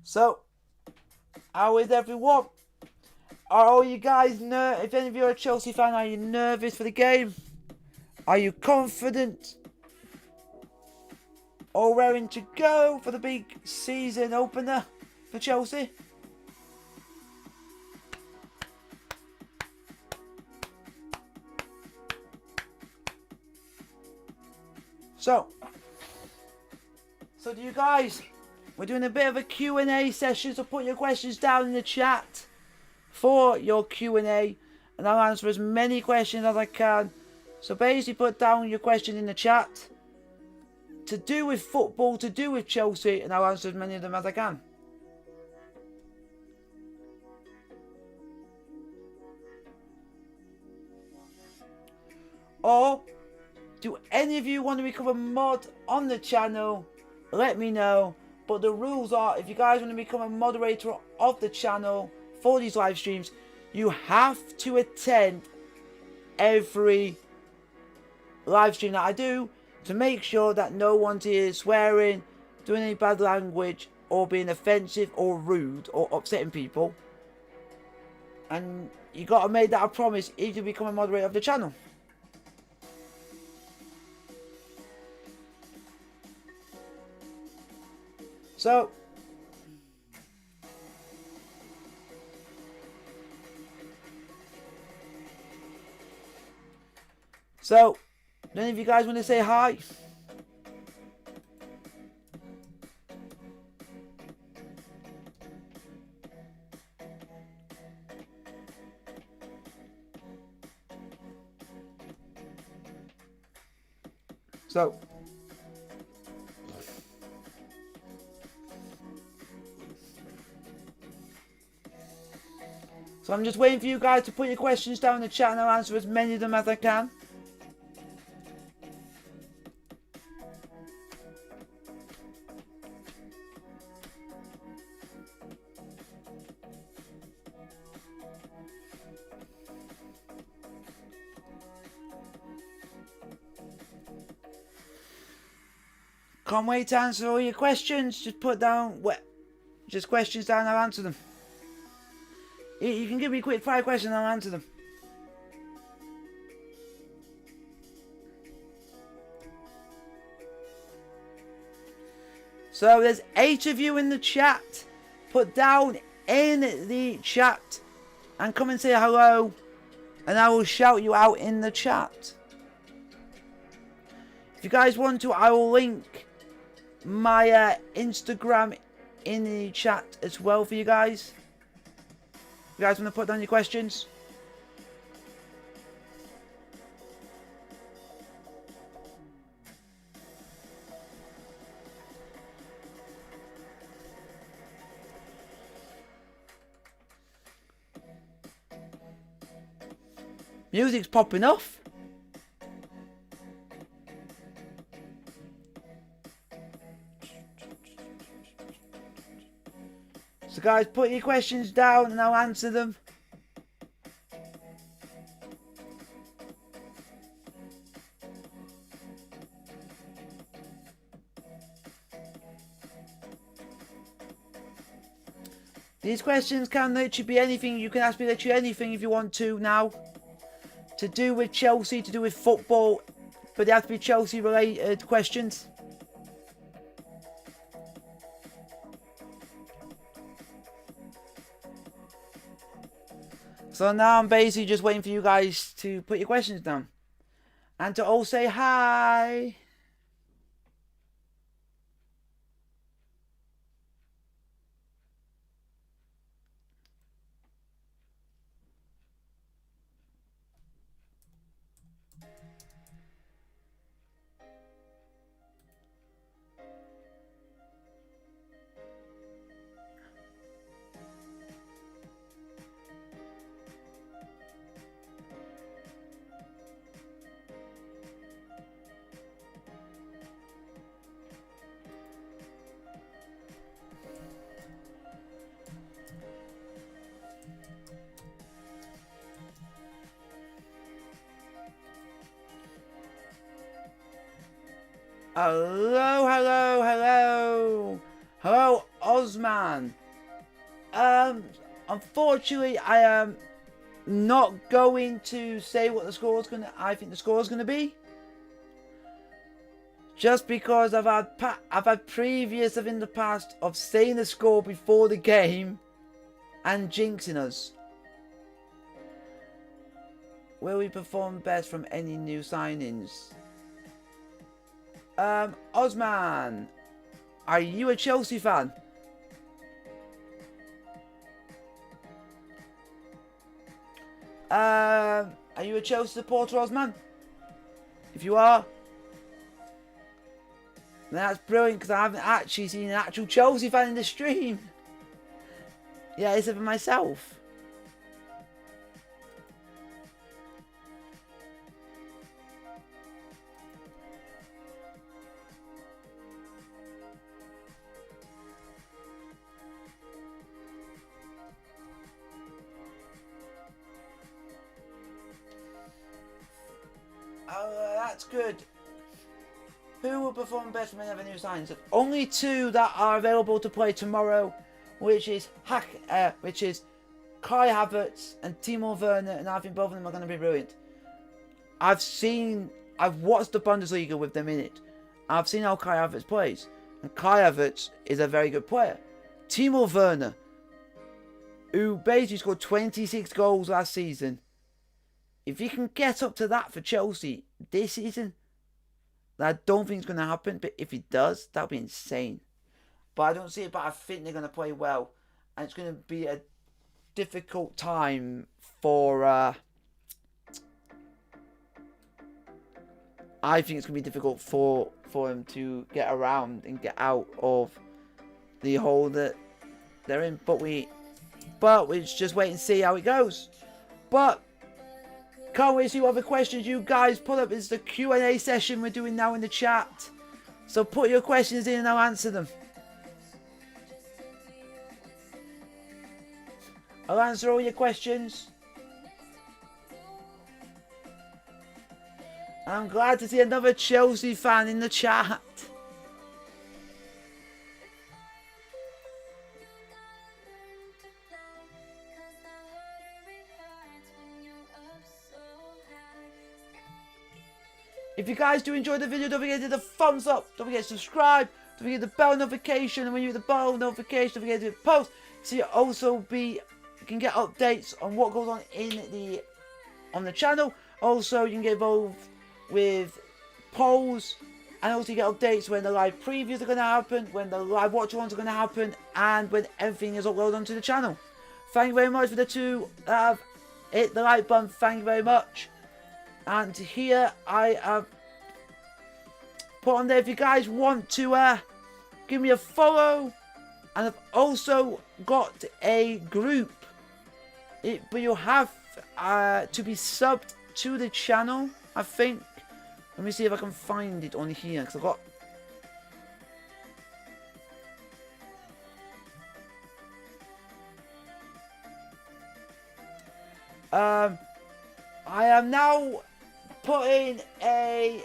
So, how is everyone? Are all you guys if any of you are a Chelsea fan, are you nervous for the game? Are you confident? All raring to go for the big season opener for Chelsea? So do you guys, we're doing a bit of a Q&A session, so put your questions down in the chat for your Q&A and I'll answer as many questions as I can. So basically put down your question in the chat to do with football, to do with Chelsea, and I'll answer as many of them as I can. Or do any of you want to become a mod on the channel? Let me know. But the rules are, if you guys want to become a moderator of the channel for these live streams, you have to attend every live stream that I do to make sure that no one's here swearing, doing any bad language, or being offensive or rude or upsetting people. And you got to make that a promise if you become a moderator of the channel. So none of you guys want to say hi? So So I'm just waiting for you guys to put your questions down in the chat and I'll answer as many of them as I can. Can't wait to answer all your questions. Just put down just questions down and I'll answer them. You can give me a quick 5 questions and I'll answer them. So there's 8 of you in the chat. Put down in the chat and come and say hello and I will shout you out in the chat. If you guys want to, I will link my Instagram in the chat as well for you guys. You guys want to put down your questions? Music's popping off. So guys, put your questions down and I'll answer them. These questions can literally be anything. You can ask me literally anything if you want to now. To do with Chelsea, to do with football. But they have to be Chelsea related questions. So now I'm basically just waiting for you guys to put your questions down. And to all say hi. Hello, hello, hello. Hello, Osman. Unfortunately, I am not going to say what I think the score is gonna be. Just because I've had previous in the past of saying the score before the game and jinxing us. Will we perform best from any new signings? Osman, are you a Chelsea fan? Are you a Chelsea supporter, Osman? If you are, then that's brilliant because I haven't actually seen an actual Chelsea fan in the stream. Yeah, except for myself. That's good. Who will perform best from any other new signings? Only 2 that are available to play tomorrow, which is Kai Havertz and Timo Werner, and I think both of them are going to be brilliant. I've watched the Bundesliga with them in it. I've seen how Kai Havertz plays, and Kai Havertz is a very good player. Timo Werner, who basically scored 26 goals last season. If he can get up to that for Chelsea this season, I don't think it's going to happen. But if he does, that'll be insane. But I don't see it. But I think they're going to play well. And it's going to be a difficult time for... I think it's going to be difficult for him to get around and get out of the hole that they're in. But we But we'll just wait and see how it goes. But can't wait to see what other questions you guys put up. It's the Q&A session we're doing now in the chat. So put your questions in and I'll answer them. I'll answer all your questions. I'm glad to see another Chelsea fan in the chat. If you guys do enjoy the video, don't forget to hit the thumbs up, don't forget to subscribe, don't forget the bell notification, and when you hit the bell notification, don't forget to hit post, so you can get updates on what goes on on the channel. Also, you can get involved with polls, and also you get updates when the live previews are going to happen, when the live watch-alongs are going to happen, and when everything is uploaded onto the channel. Thank you very much for the two that have hit the like button. Thank you very much. And here I have put on there, if you guys want to give me a follow, and I've also got a group, but you'll have to be subbed to the channel, I think. Let me see if I can find it on here, because I've got... I am now putting a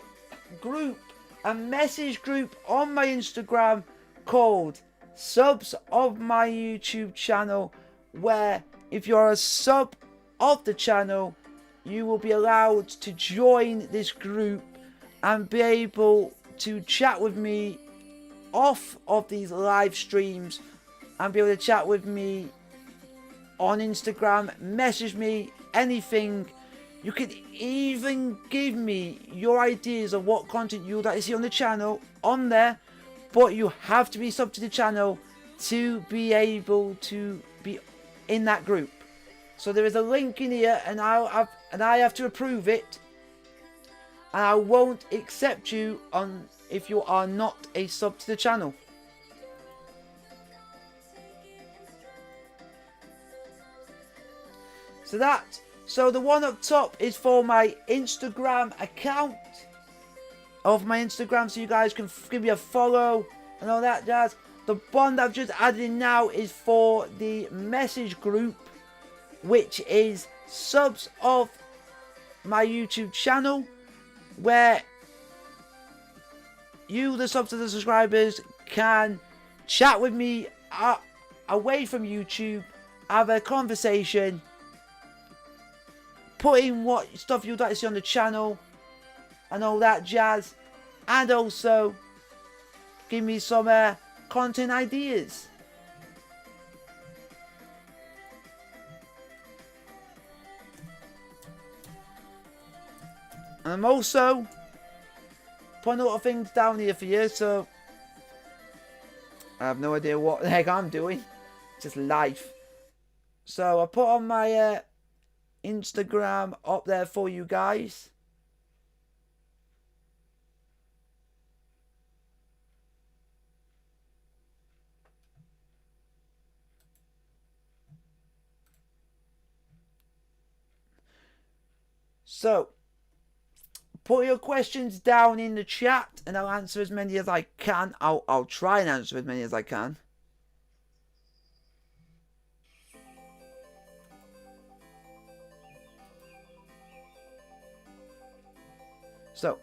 message group on my Instagram called Subs of My YouTube Channel, where if you're a sub of the channel, you will be allowed to join this group and be able to chat with me off of these live streams and be able to chat with me on Instagram, message me, anything. You can even give me your ideas of what content you'd like to see on the channel on there, but you have to be subbed to the channel to be able to be in that group. So there is a link in here, and I have to approve it, and I won't accept you if you are not a sub to the channel. So the one up top is for my Instagram account of my Instagram, so you guys can give me a follow and all that jazz. The one that I've just added in now is for the message group, which is subs of my YouTube channel, where you, the subs of the subscribers, can chat with me away from YouTube, have a conversation, put in what stuff you'd like to see on the channel and all that jazz, and also give me some content ideas. And I'm also putting a lot of things down here for you, so I have no idea what the heck I'm doing. Just life. So I put on my Instagram up there for you guys. So put your questions down in the chat and I'll answer as many as I can. I'll try and answer as many as I can. So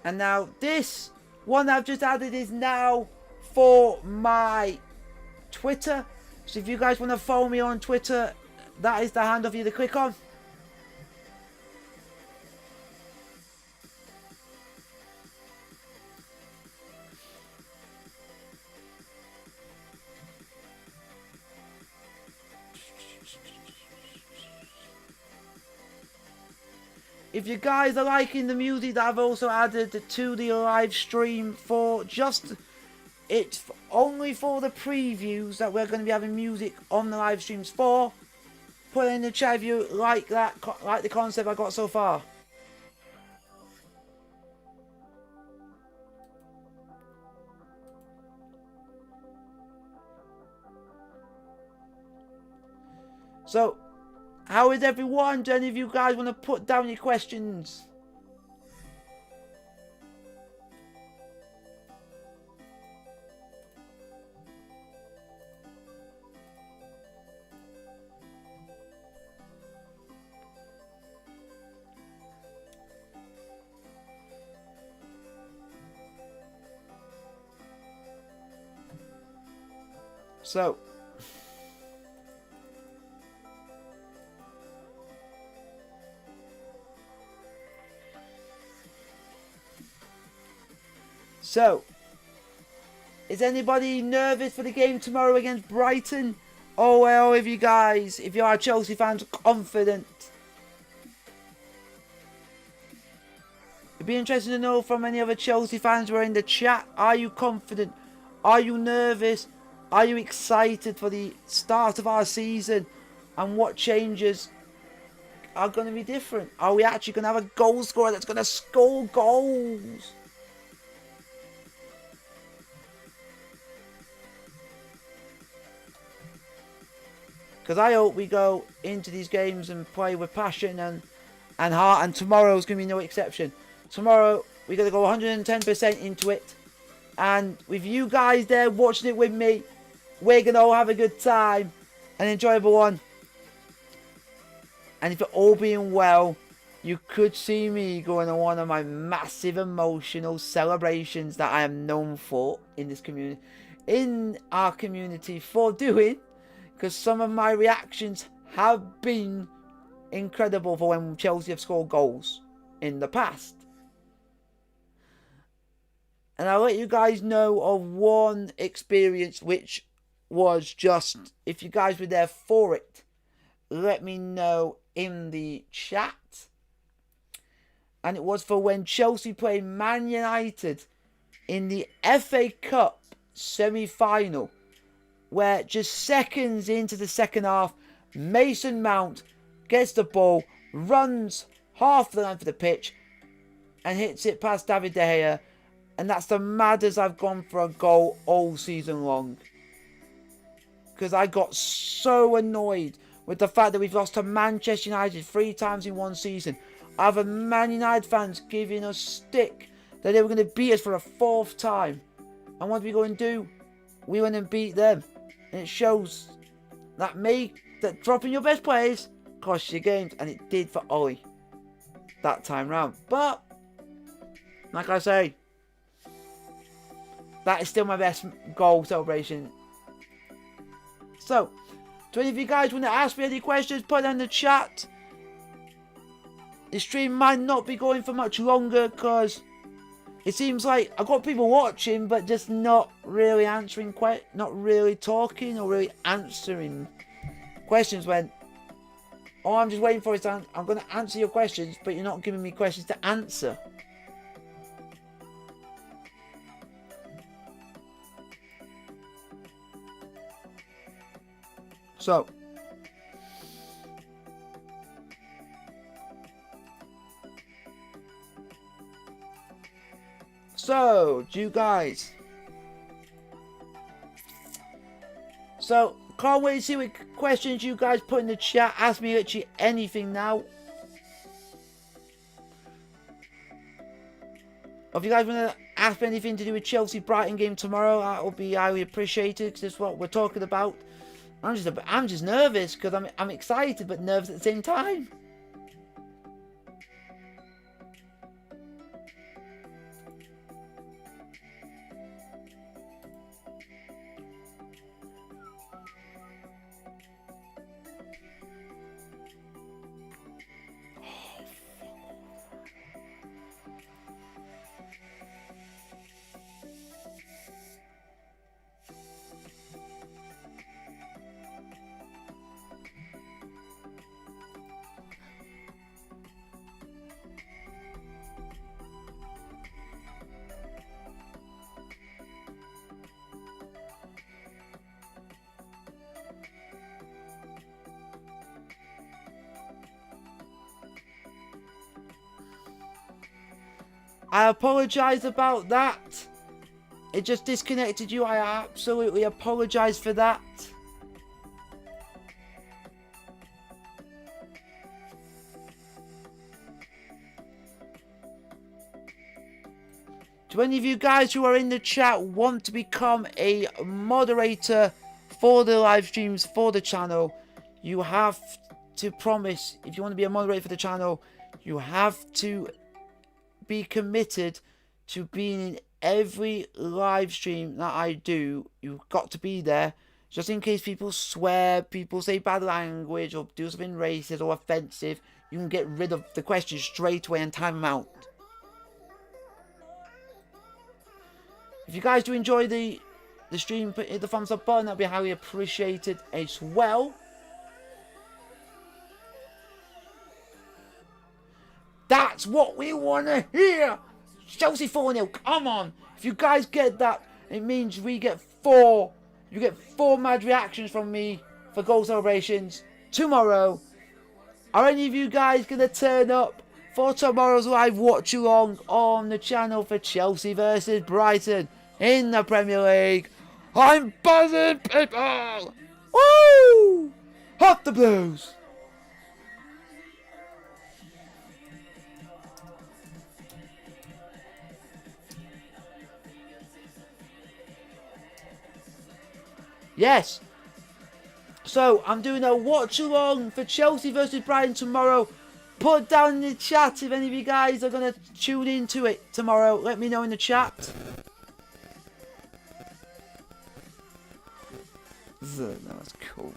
and now this one I've just added is now for my Twitter. So if you guys want to follow me on Twitter, that is the handle for you to click on. If you guys are liking the music that I've also added to the live stream for just, it's only for the previews that we're going to be having music on the live streams for. Put in the chat if you like that, like the concept I got so far. So, how is everyone? Do any of you guys want to put down your questions? So, is anybody nervous for the game tomorrow against Brighton? Oh well, if you are Chelsea fans, confident. It'd be interesting to know from any other Chelsea fans who are in the chat. Are you confident? Are you nervous? Are you excited for the start of our season? And what changes are going to be different? Are we actually going to have a goal scorer that's going to score goals? Because I hope we go into these games and play with passion and heart. And tomorrow's going to be no exception. Tomorrow, we're going to go 110% into it. And with you guys there watching it with me, we're going to all have a good time. An enjoyable one. And if it all being well, you could see me going on one of my massive emotional celebrations that I am known for in this community. In our community for doing. Because some of my reactions have been incredible for when Chelsea have scored goals in the past. And I'll let you guys know of one experience which was just, if you guys were there for it, let me know in the chat. And it was for when Chelsea played Man United in the FA Cup semi-final. Where just seconds into the second half, Mason Mount gets the ball, runs half the length of the pitch, and hits it past David De Gea. And that's the maddest I've gone for a goal all season long. Because I got so annoyed with the fact that we've lost to Manchester United 3 times in one season. Other Man United fans giving us stick that they were going to beat us for a 4th time. And what did we go and do? We went and beat them. And it shows that dropping your best players costs you games. And it did for Ollie that time round. But, like I say, that is still my best goal celebration. So, do any of you guys want to ask me any questions? Put it in the chat. The stream might not be going for much longer because it seems like I've got people watching, but just not really answering, not really talking or really answering questions. When all I'm just waiting for is I'm going to answer your questions, but you're not giving me questions to answer. So, do you guys? So, can't wait to see what questions you guys put in the chat. Ask me literally anything now. If you guys want to ask me anything to do with Chelsea Brighton game tomorrow, that will be highly appreciated because that's what we're talking about. I'm just nervous because I'm excited but nervous at the same time. I apologise about that. It just disconnected you. I absolutely apologise for that. Do any of you guys who are in the chat want to become a moderator for the live streams for the channel? You have to promise, if you want to be a moderator for the channel, you have to be committed to being in every live stream that I do. You've got to be there, just in case people swear, people say bad language, or do something racist or offensive. You can get rid of the question straight away and time them out. If you guys do enjoy the stream, hit the thumbs up button. That'd be highly appreciated as well. That's what we want to hear. Chelsea 4-0. Come on. If you guys get that, it means we get 4. You get 4 mad reactions from me for goal celebrations tomorrow. Are any of you guys going to turn up for tomorrow's live watch along on the channel for Chelsea versus Brighton in the Premier League? I'm buzzing, people! Woo! Hot the Blues! Yes. So, I'm doing a watch along for Chelsea versus Brighton tomorrow. Put down in the chat if any of you guys are going to tune into it tomorrow. Let me know in the chat. That's cool.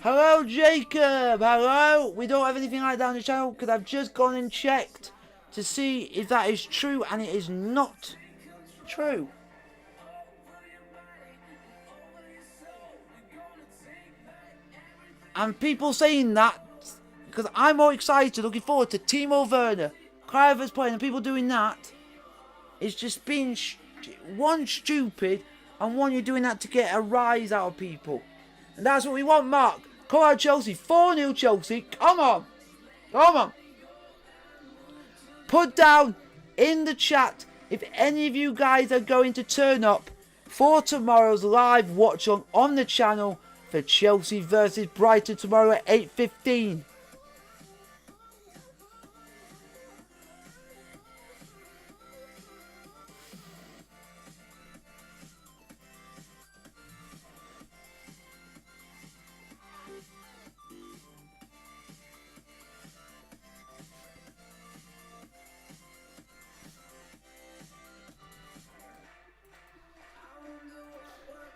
Hello, Jacob. Hello. We don't have anything like that on the channel because I've just gone and checked to see if that is true, and it is not true. And people saying that because I'm more excited, looking forward to Timo Werner, Cliver's playing, and people doing that. It's just being one stupid, and one you're doing that to get a rise out of people. And that's what we want, Mark. Come on, Chelsea. 4-0 Chelsea. Come on. Come on. Put down in the chat if any of you guys are going to turn up for tomorrow's live watch on the channel for Chelsea versus Brighton tomorrow at 8:15.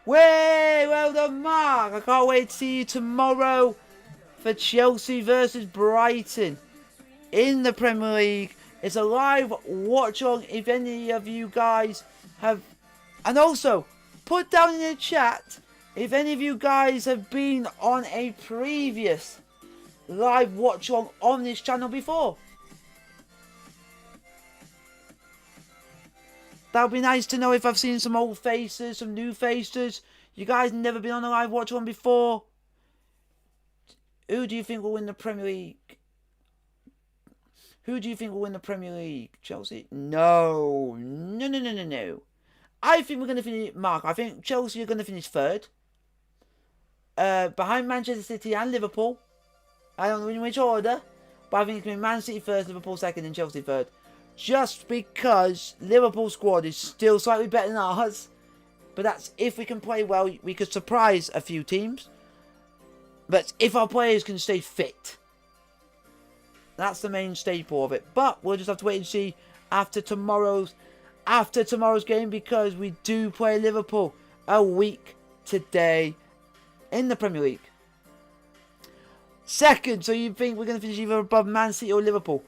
Way, well done, Mark. I can't wait to see you tomorrow for Chelsea versus Brighton in the Premier League. It's a live watch on if any of you guys have. And also, put down in the chat if any of you guys have been on a previous live watch on this channel before. That would be nice to know if I've seen some old faces, some new faces. You guys never been on a live watch on before. Who do you think will win the Premier League? Who do you think will win the Premier League? Chelsea? No. No. I think we're going to finish... Mark, I think Chelsea are going to finish third. Behind Manchester City and Liverpool. I don't know in which order. But I think it's going to be Man City first, Liverpool second and Chelsea third. Just because Liverpool's squad is still slightly better than ours. But that's if we can play well, we could surprise a few teams. But if our players can stay fit. That's the main staple of it. But we'll just have to wait and see after tomorrow's game, because we do play Liverpool a week today in the Premier League. Second, so you think we're going to finish either above Man City or Liverpool?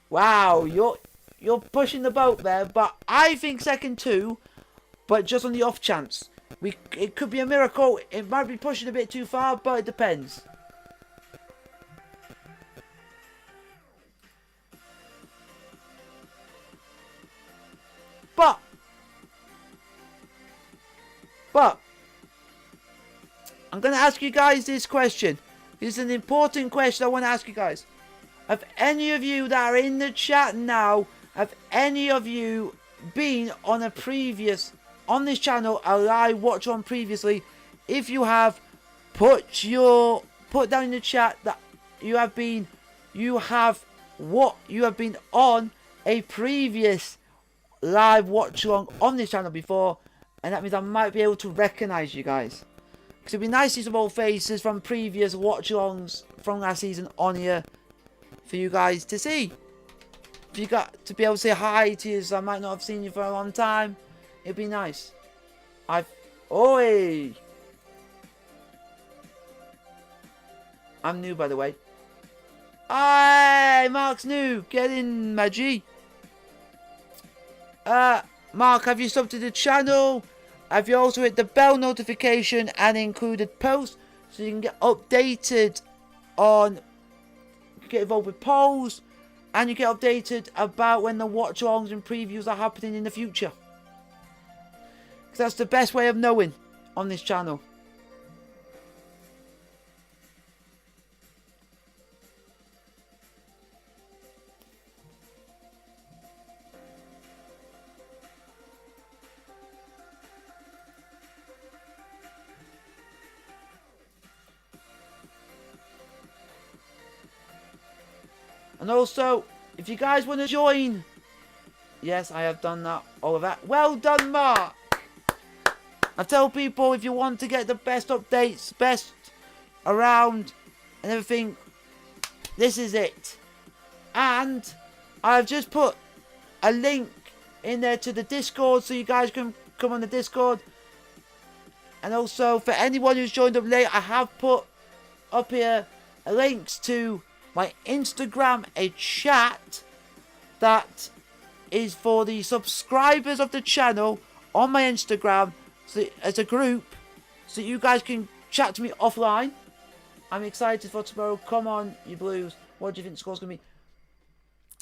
Wow, you're pushing the boat there, but I think second too, but just on the off chance. It could be a miracle. It might be pushing a bit too far, but it depends. But I'm going to ask you guys this question. This is an important question I want to ask you guys. Have any of you that are in the chat now, have any of you been on on this channel, a live watch on previously? If you have, put down in the chat that you have been on a previous live watch along on this channel before, and that means I might be able to recognize you guys. Because it'd be nice to see some old faces from previous watch-alongs from last season on here for you guys to see. If you got to be able to say hi to you, so I might not have seen you for a long time, it'd be nice. Oi! I'm new, by the way. Hi, Mark's new. Get in, my G. Mark, have you subbed to the channel? Have you also hit the bell notification and included posts so you can get updated on, get involved with polls, and you get updated about when the watch-alongs and previews are happening in the future? Because that's the best way of knowing on this channel. And also, if you guys want to join, yes, I have done that, all of that. Well done, Mark. I tell people, if you want to get the best updates, best around and everything, this is it. And I've just put a link in there to the Discord so you guys can come on the Discord. And also, for anyone who's joined up late, I have put up here links to my Instagram, a chat that is for the subscribers of the channel on my Instagram, so as a group, so you guys can chat to me offline. I'm excited for tomorrow. Come on, you Blues. What do you think the score's going to be?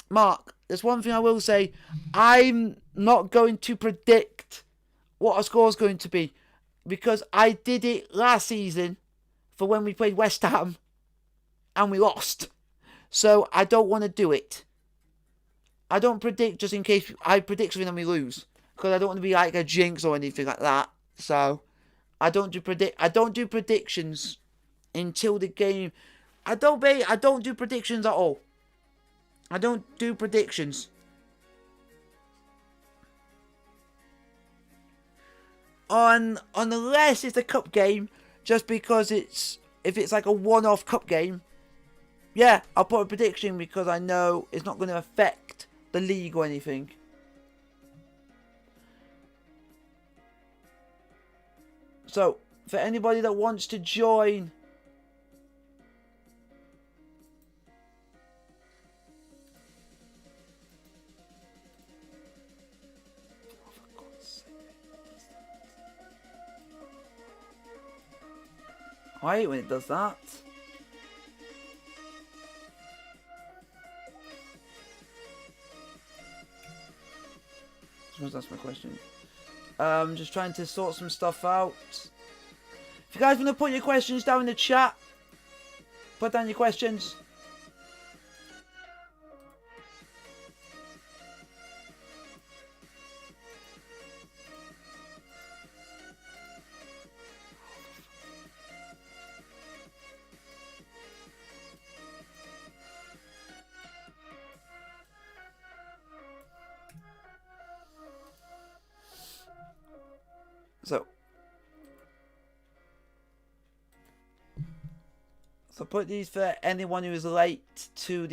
Mark, there's one thing I will say. I'm not going to predict what a score's going to be, because I did it last season for when we played West Ham and we lost. So I don't want to do it. I don't predict just in case I predict something and we lose, because I don't want to be like a jinx or anything like that. So I don't do predictions until the game. I don't do predictions at all. I don't do predictions. Unless it's a cup game, just because if it's like a one-off cup game, yeah, I'll put a prediction because I know it's not going to affect the league or anything. So, for anybody that wants to join, I hate when it does that. That's my question. Just trying to sort some stuff out. If you guys want to put your questions down in the chat, put down your questions. So put these for anyone who is late to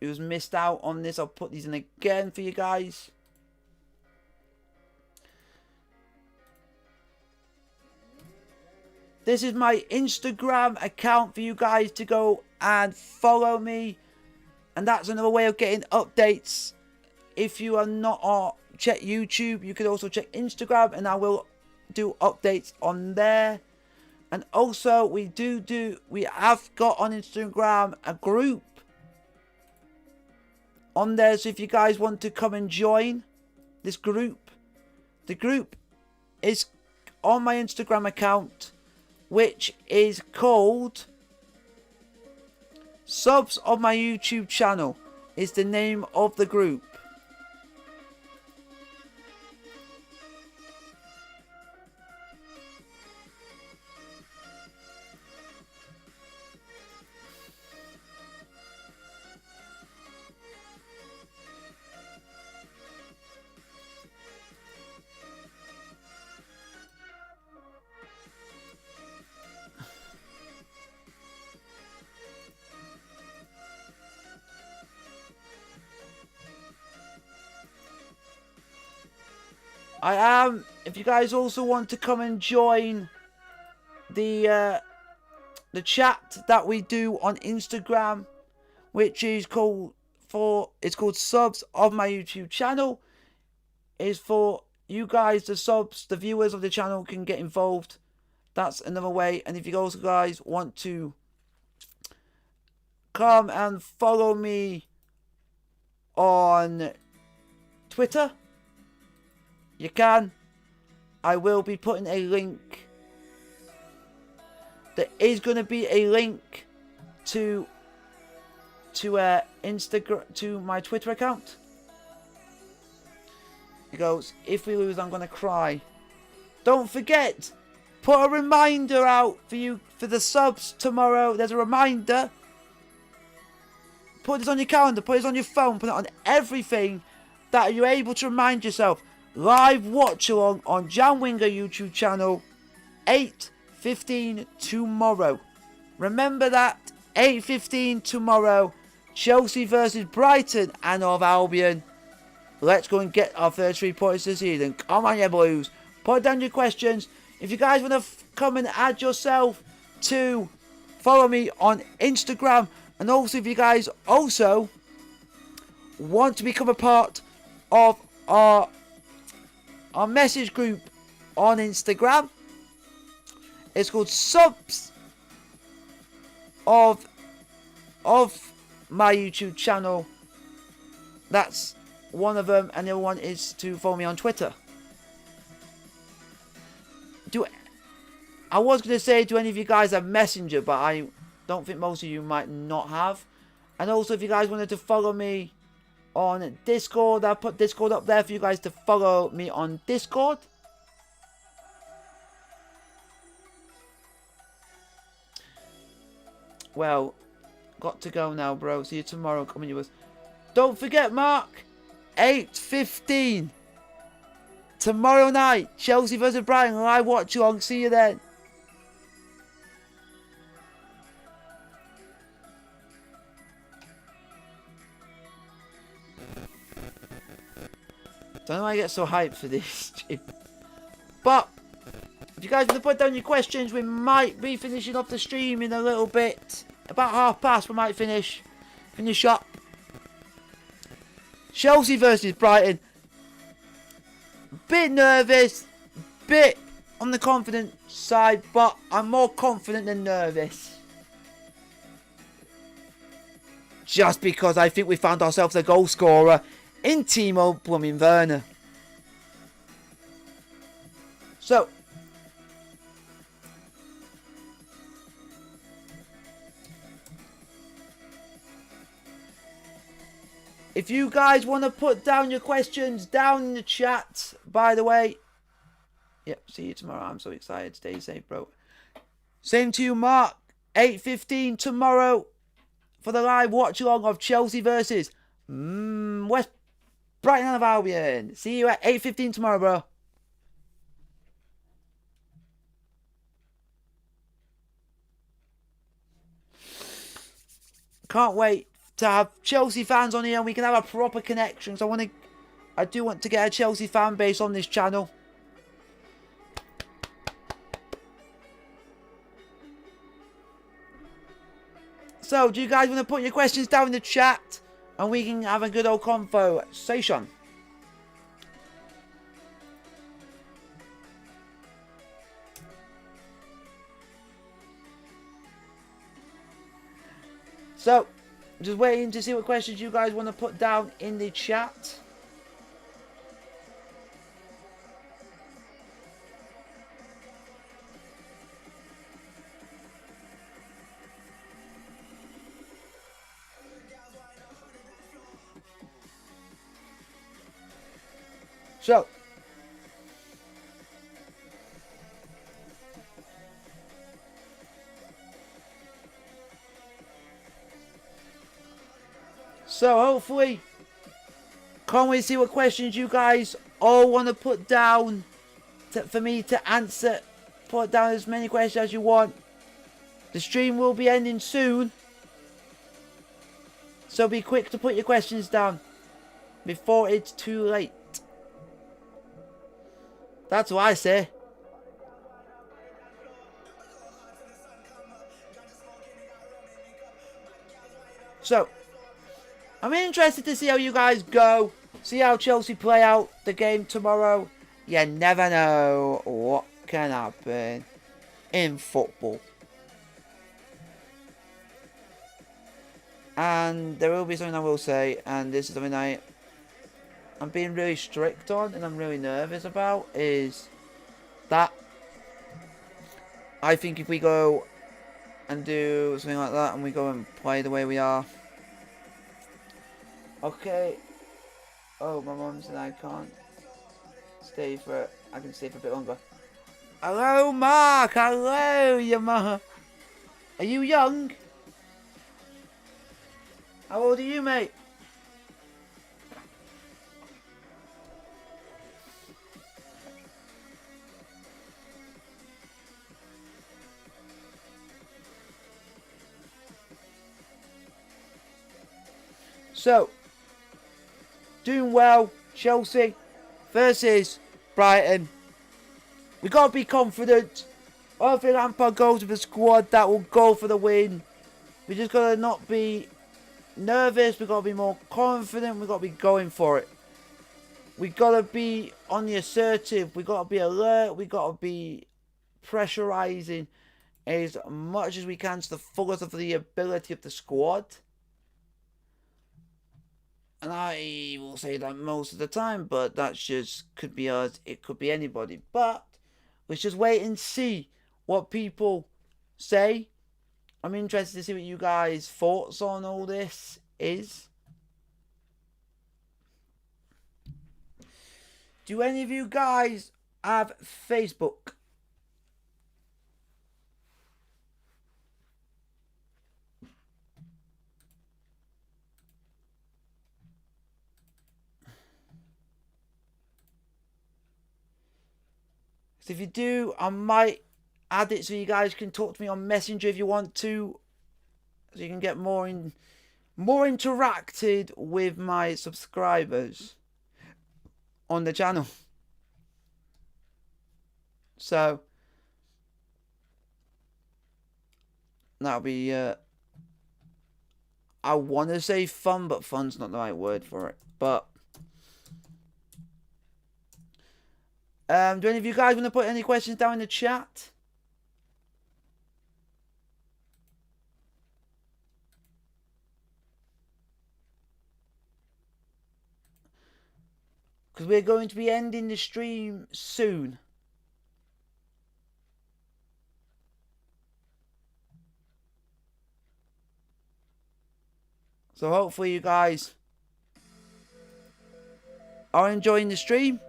who's missed out on this. I'll put these in again for you guys. This is my Instagram account for you guys to go and follow me. And that's another way of getting updates. If you are not on check YouTube, you can also check Instagram, and I will do updates on there. And also we have got on Instagram a group on there, so if you guys want to come and join this group, the group is on my Instagram account, which is called Subs of My YouTube Channel, is the name of the group. I am. If you guys also want to come and join the chat that we do on Instagram, which is called Subs of My YouTube Channel, is for you guys, the subs, the viewers of the channel can get involved. That's another way. And if you also guys want to come and follow me on Twitter, you can. I will be putting a link. There is going to be a link to Instagram, to my Twitter account. It goes, if we lose, I'm going to cry. Don't forget, put a reminder out for you for the subs tomorrow. There's a reminder. Put this on your calendar, put this on your phone, put it on everything that you're able to remind yourself. Live watch along on Jan Winger YouTube channel, 8:15 tomorrow. Remember that, 8:15 tomorrow. Chelsea versus Brighton and of Albion. Let's go and get our first 3 points this season. Come on, you Blues. Put down your questions. If you guys want to come and add yourself to follow me on Instagram, and also if you guys also want to become a part of our message group on Instagram, it's called Subs of My YouTube Channel. That's one of them, and the other one is to follow me on Twitter. I was going to say, do any of you guys have Messenger, but I don't think most of you might not have. And also, if you guys wanted to follow me on Discord, I'll put Discord up there for you guys to follow me on Discord. Well, got to go now, bro. See you tomorrow. Come on, you. Don't forget, Mark. 8:15 tomorrow night. Chelsea versus Brighton. Live watch along. See you then. Don't know why I get so hyped for this. But if you guys want to put down your questions, we might be finishing off the stream in a little bit. About 30:30 we might finish up. Chelsea versus Brighton. Bit nervous, bit on the confident side, but I'm more confident than nervous. Just because I think we found ourselves a goal scorer in Timo Werner. So, if you guys want to put down your questions down in the chat, by the way. Yep, see you tomorrow. I'm so excited. Stay safe, bro. Same to you, Mark. 8:15 tomorrow for the live watch along of Chelsea versus West Brighton and of Albion. See you at 8:15 tomorrow, bro. Can't wait to have Chelsea fans on here and we can have a proper connection. So I do want to get a Chelsea fan base on this channel. So, do you guys want to put your questions down in the chat? And we can have a good old conversation. So, just waiting to see what questions you guys want to put down in the chat. So hopefully, can't wait to see what questions you guys all want to put down for me to answer. Put down as many questions as you want. The stream will be ending soon, so be quick to put your questions down before it's too late. That's what I say. So, I'm interested to see how you guys go. See how Chelsea play out the game tomorrow. You never know what can happen in football. And there will be something I will say, and this is something I'm being really strict on and I'm really nervous about, is that I think if we go and do something like that and we go and play the way we are. Okay. Oh, my mum said I can't stay for, I can stay for a bit longer. Hello, Mark. Hello, your mum. Are you young? How old are you, mate? So, doing well, Chelsea versus Brighton. We got to be confident. Hopefully Lampard goes with a squad that will go for the win. We just got to not be nervous. We got to be more confident. We got to be going for it. We got to be on the assertive. We got to be alert. We got to be pressurizing as much as we can to the fullest of the ability of the squad. And I will say that most of the time, but that just could be us. It could be anybody. But let's just wait and see what people say. I'm interested to see what you guys' thoughts on all this is. Do any of you guys have Facebook? So if you do, I might add it so you guys can talk to me on Messenger if you want to. So you can get more interacted with my subscribers on the channel. So that'll be I want to say fun, but fun's not the right word for it. But do any of you guys want to put any questions down in the chat? Because we're going to be ending the stream soon. So hopefully you guys are enjoying the stream.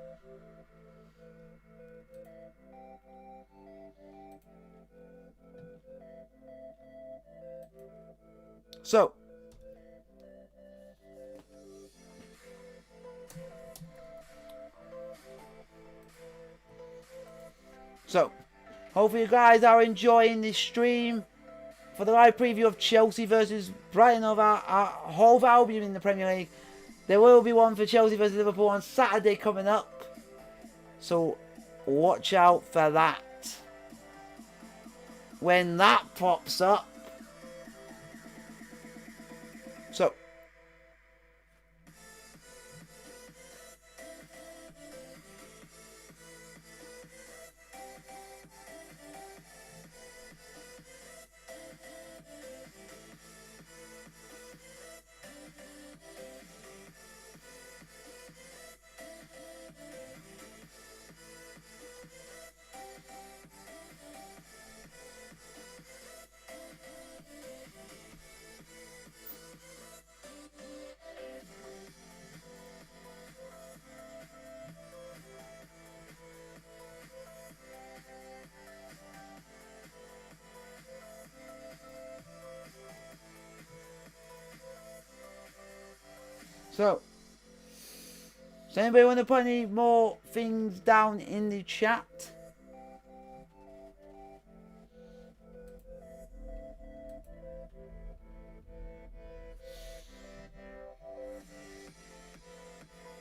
So hopefully you guys are enjoying this stream for the live preview of Chelsea versus Brighton of our Hove Albion in the Premier League. There will be one for Chelsea versus Liverpool on Saturday coming up. So watch out for that. When that pops up, So, does anybody want to put any more things down in the chat?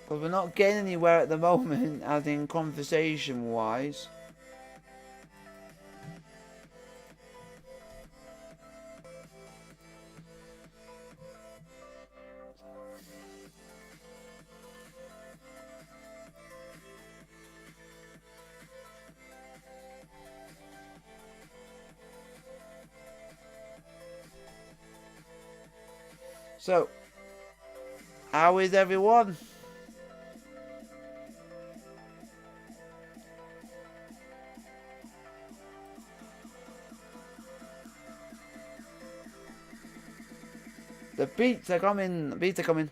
Because we're not getting anywhere at the moment, as in conversation-wise. So, how is everyone? The beats are coming. The beats are coming.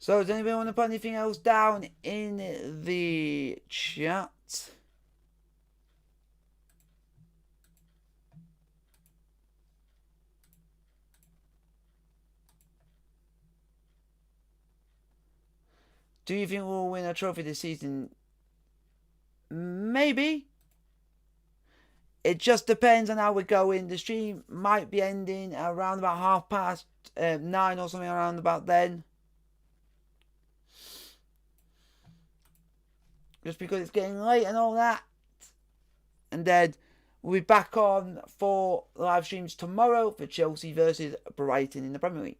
So, does anybody want to put anything else down in the chat? Do you think we'll win a trophy this season? Maybe. It just depends on how we're going. The stream might be ending around about 9:30 or something around about then. Just because it's getting late and all that. And then we'll be back on for live streams tomorrow for Chelsea versus Brighton in the Premier League.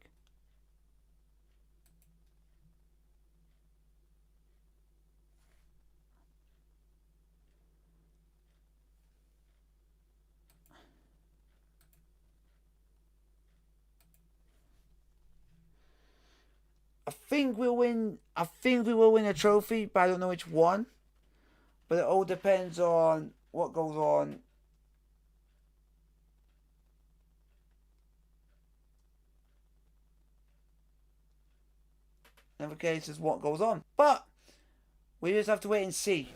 I think we will win a trophy, but I don't know which one. But it all depends on what goes on. In other cases, what goes on. But we just have to wait and see.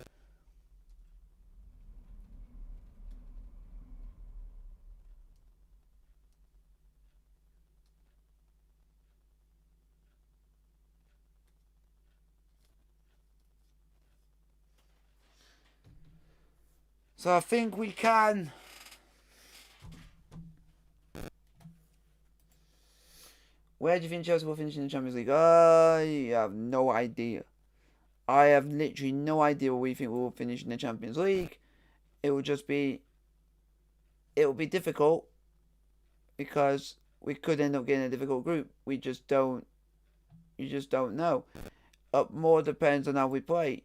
So I think we can. Where do you think Chelsea will finish in the Champions League? I have no idea. I have literally no idea where we think we will finish in the Champions League. It will be difficult because we could end up getting a difficult group. You just don't know. More depends on how we play.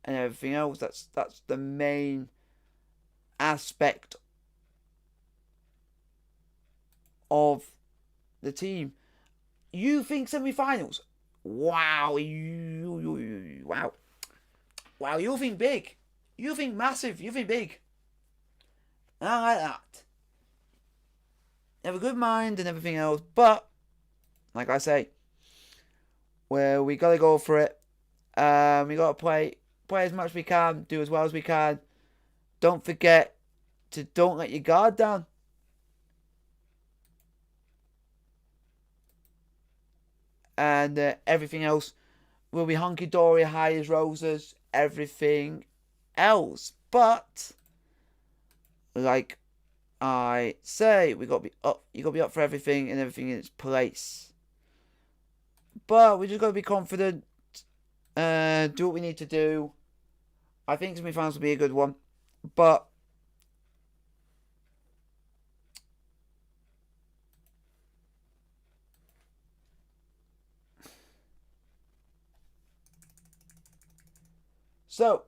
And everything else. That's the main aspect of the team. You think semi-finals? Wow, wow, you think big. You think massive. You think big. And I like that. You have a good mind and everything else, but like I say, well, we gotta go for it. We gotta play as much as we can, do as well as we can. Don't forget to don't let your guard down. And everything else will be hunky-dory, high as roses, everything else. But, like I say, we gotta be up. You gotta be up for everything and everything in its place. But we just gotta be confident. Do what we need to do. I think semi-finals will be a good one. But So,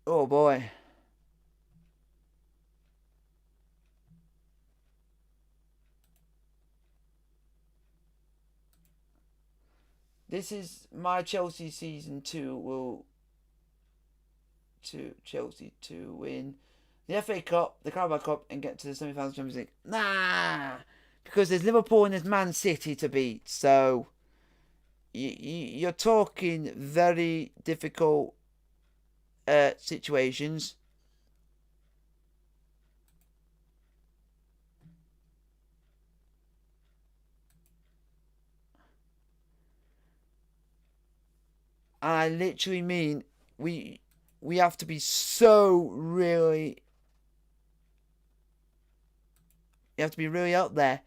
oh boy. This is my Chelsea season 2 will to Chelsea to win the FA Cup, the Carabao Cup, and get to the semi-finals of Champions League. Nah, because there's Liverpool and there's Man City to beat. So you're talking very difficult situations. And I literally mean we have to be so really. You have to be really out there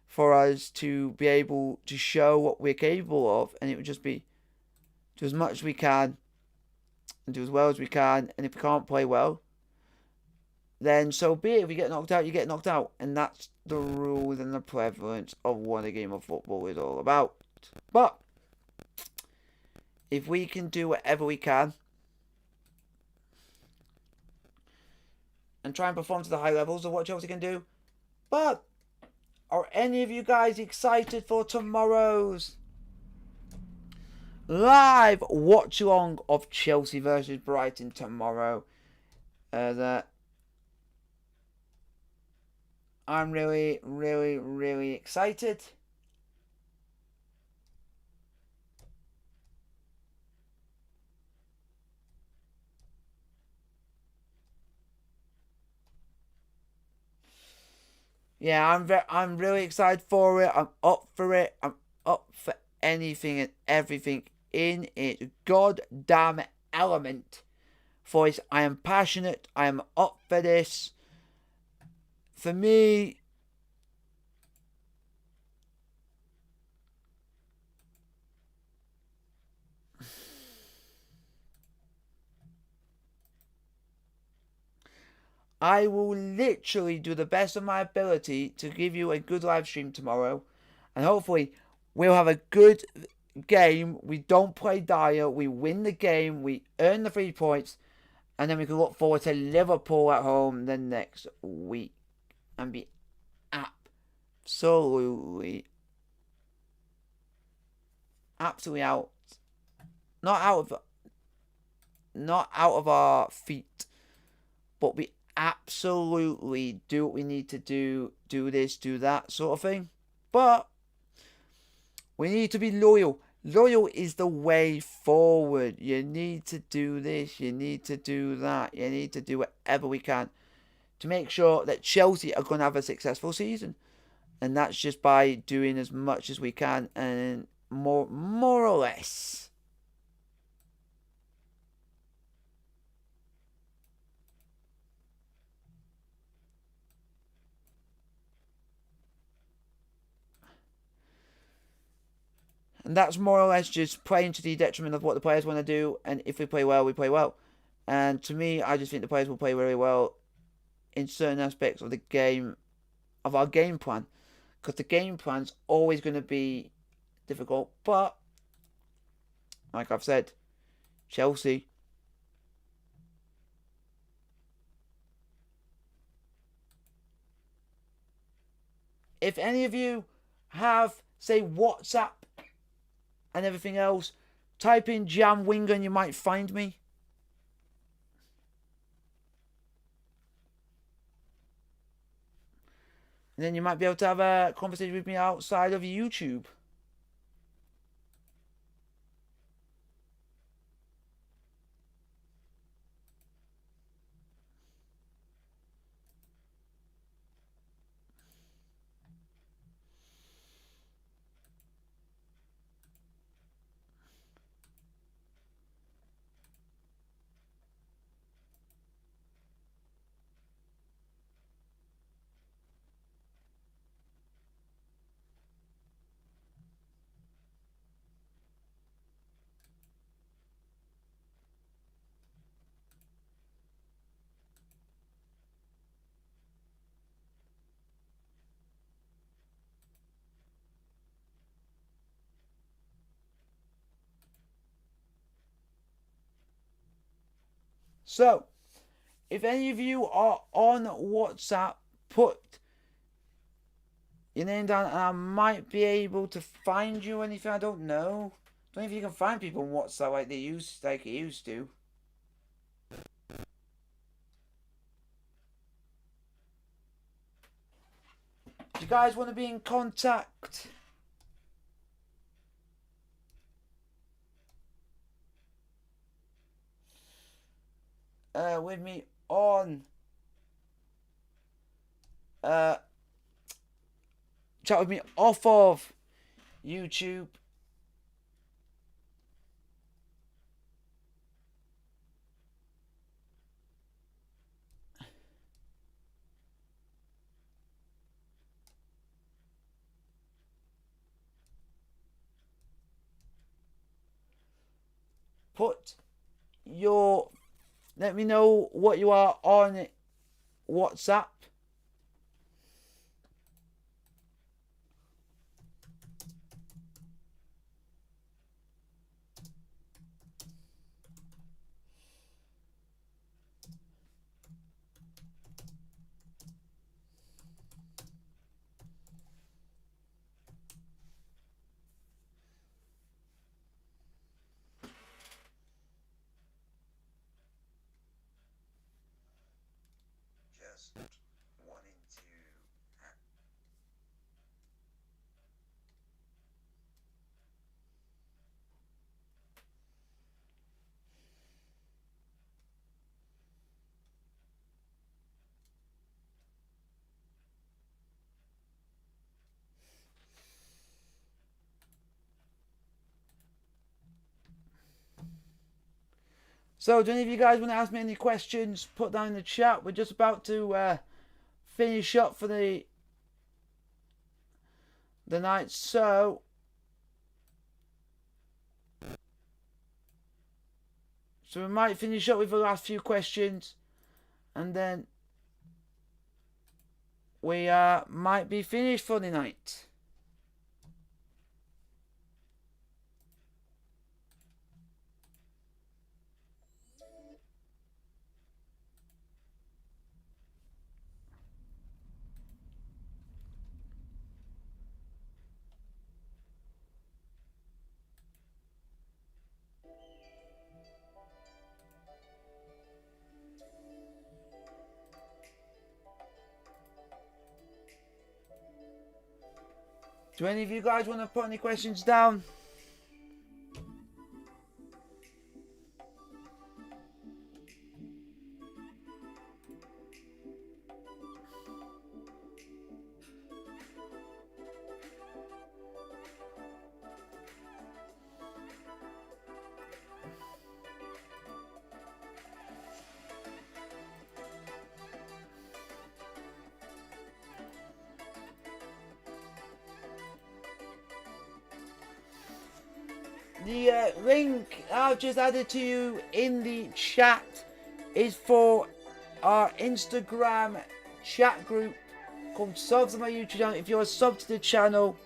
for us to be able to show what we're capable of, and it would just be do as much as we can and do as well as we can, and if we can't play well, then so be it. If we get knocked out, you get knocked out, and that's the rules and the prevalence of what a game of football is all about. But if we can do whatever we can and try and perform to the high levels of what Chelsea can do, but are any of you guys excited for tomorrow's live watch along of Chelsea versus Brighton tomorrow? I'm really, really, really excited. Yeah, I'm really excited for it. I'm up for it. I'm up for anything and everything in its goddamn element. For it, I am passionate. I am up for this. For me, I will literally do the best of my ability to give you a good live stream tomorrow. And hopefully, we'll have a good game. We don't play dire. We win the game. We earn the 3 points. And then we can look forward to Liverpool at home the next week. And be absolutely out. Not out of our feet. But we absolutely do what we need to do this, do that sort of thing. But we need to be loyal. Loyal is the way forward. You need to do this, you need to do that, you need to do whatever we can to make sure that Chelsea are going to have a successful season. And that's just by doing as much as we can and more or less. And that's more or less just playing to the detriment of what the players want to do. And if we play well, we play well. And to me, I just think the players will play really well in certain aspects of the game, of our game plan. Because the game plan's always going to be difficult. But, like I've said, Chelsea. If any of you have, say, WhatsApp and everything else, type in Jam Winger and you might find me. And then you might be able to have a conversation with me outside of YouTube. So, if any of you are on WhatsApp, put your name down and I might be able to find you or anything. I don't know. Don't know if you can find people on WhatsApp like it used to. Do you guys want to be in contact? With me on chat with me off of YouTube. Let me know what you are on WhatsApp. Just wanting to. So, do any of you guys want to ask me any questions? Put down in the chat. We're just about to finish up for the night. So we might finish up with the last few questions, and then we might be finished for the night. Do any of you guys want to put any questions down? The link I've just added to you in the chat is for our Instagram chat group called Subs on my YouTube channel. If you're a sub to the channel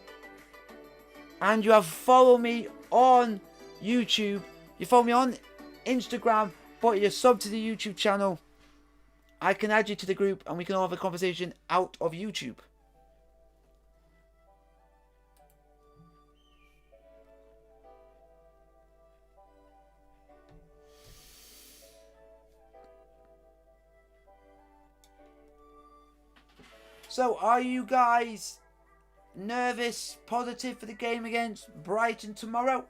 and you have followed me on YouTube, you follow me on Instagram, but you're sub to the YouTube channel, I can add you to the group and we can all have a conversation out of YouTube. So, are you guys nervous, positive for the game against Brighton tomorrow?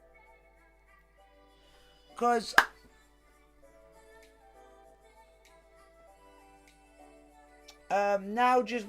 Because now just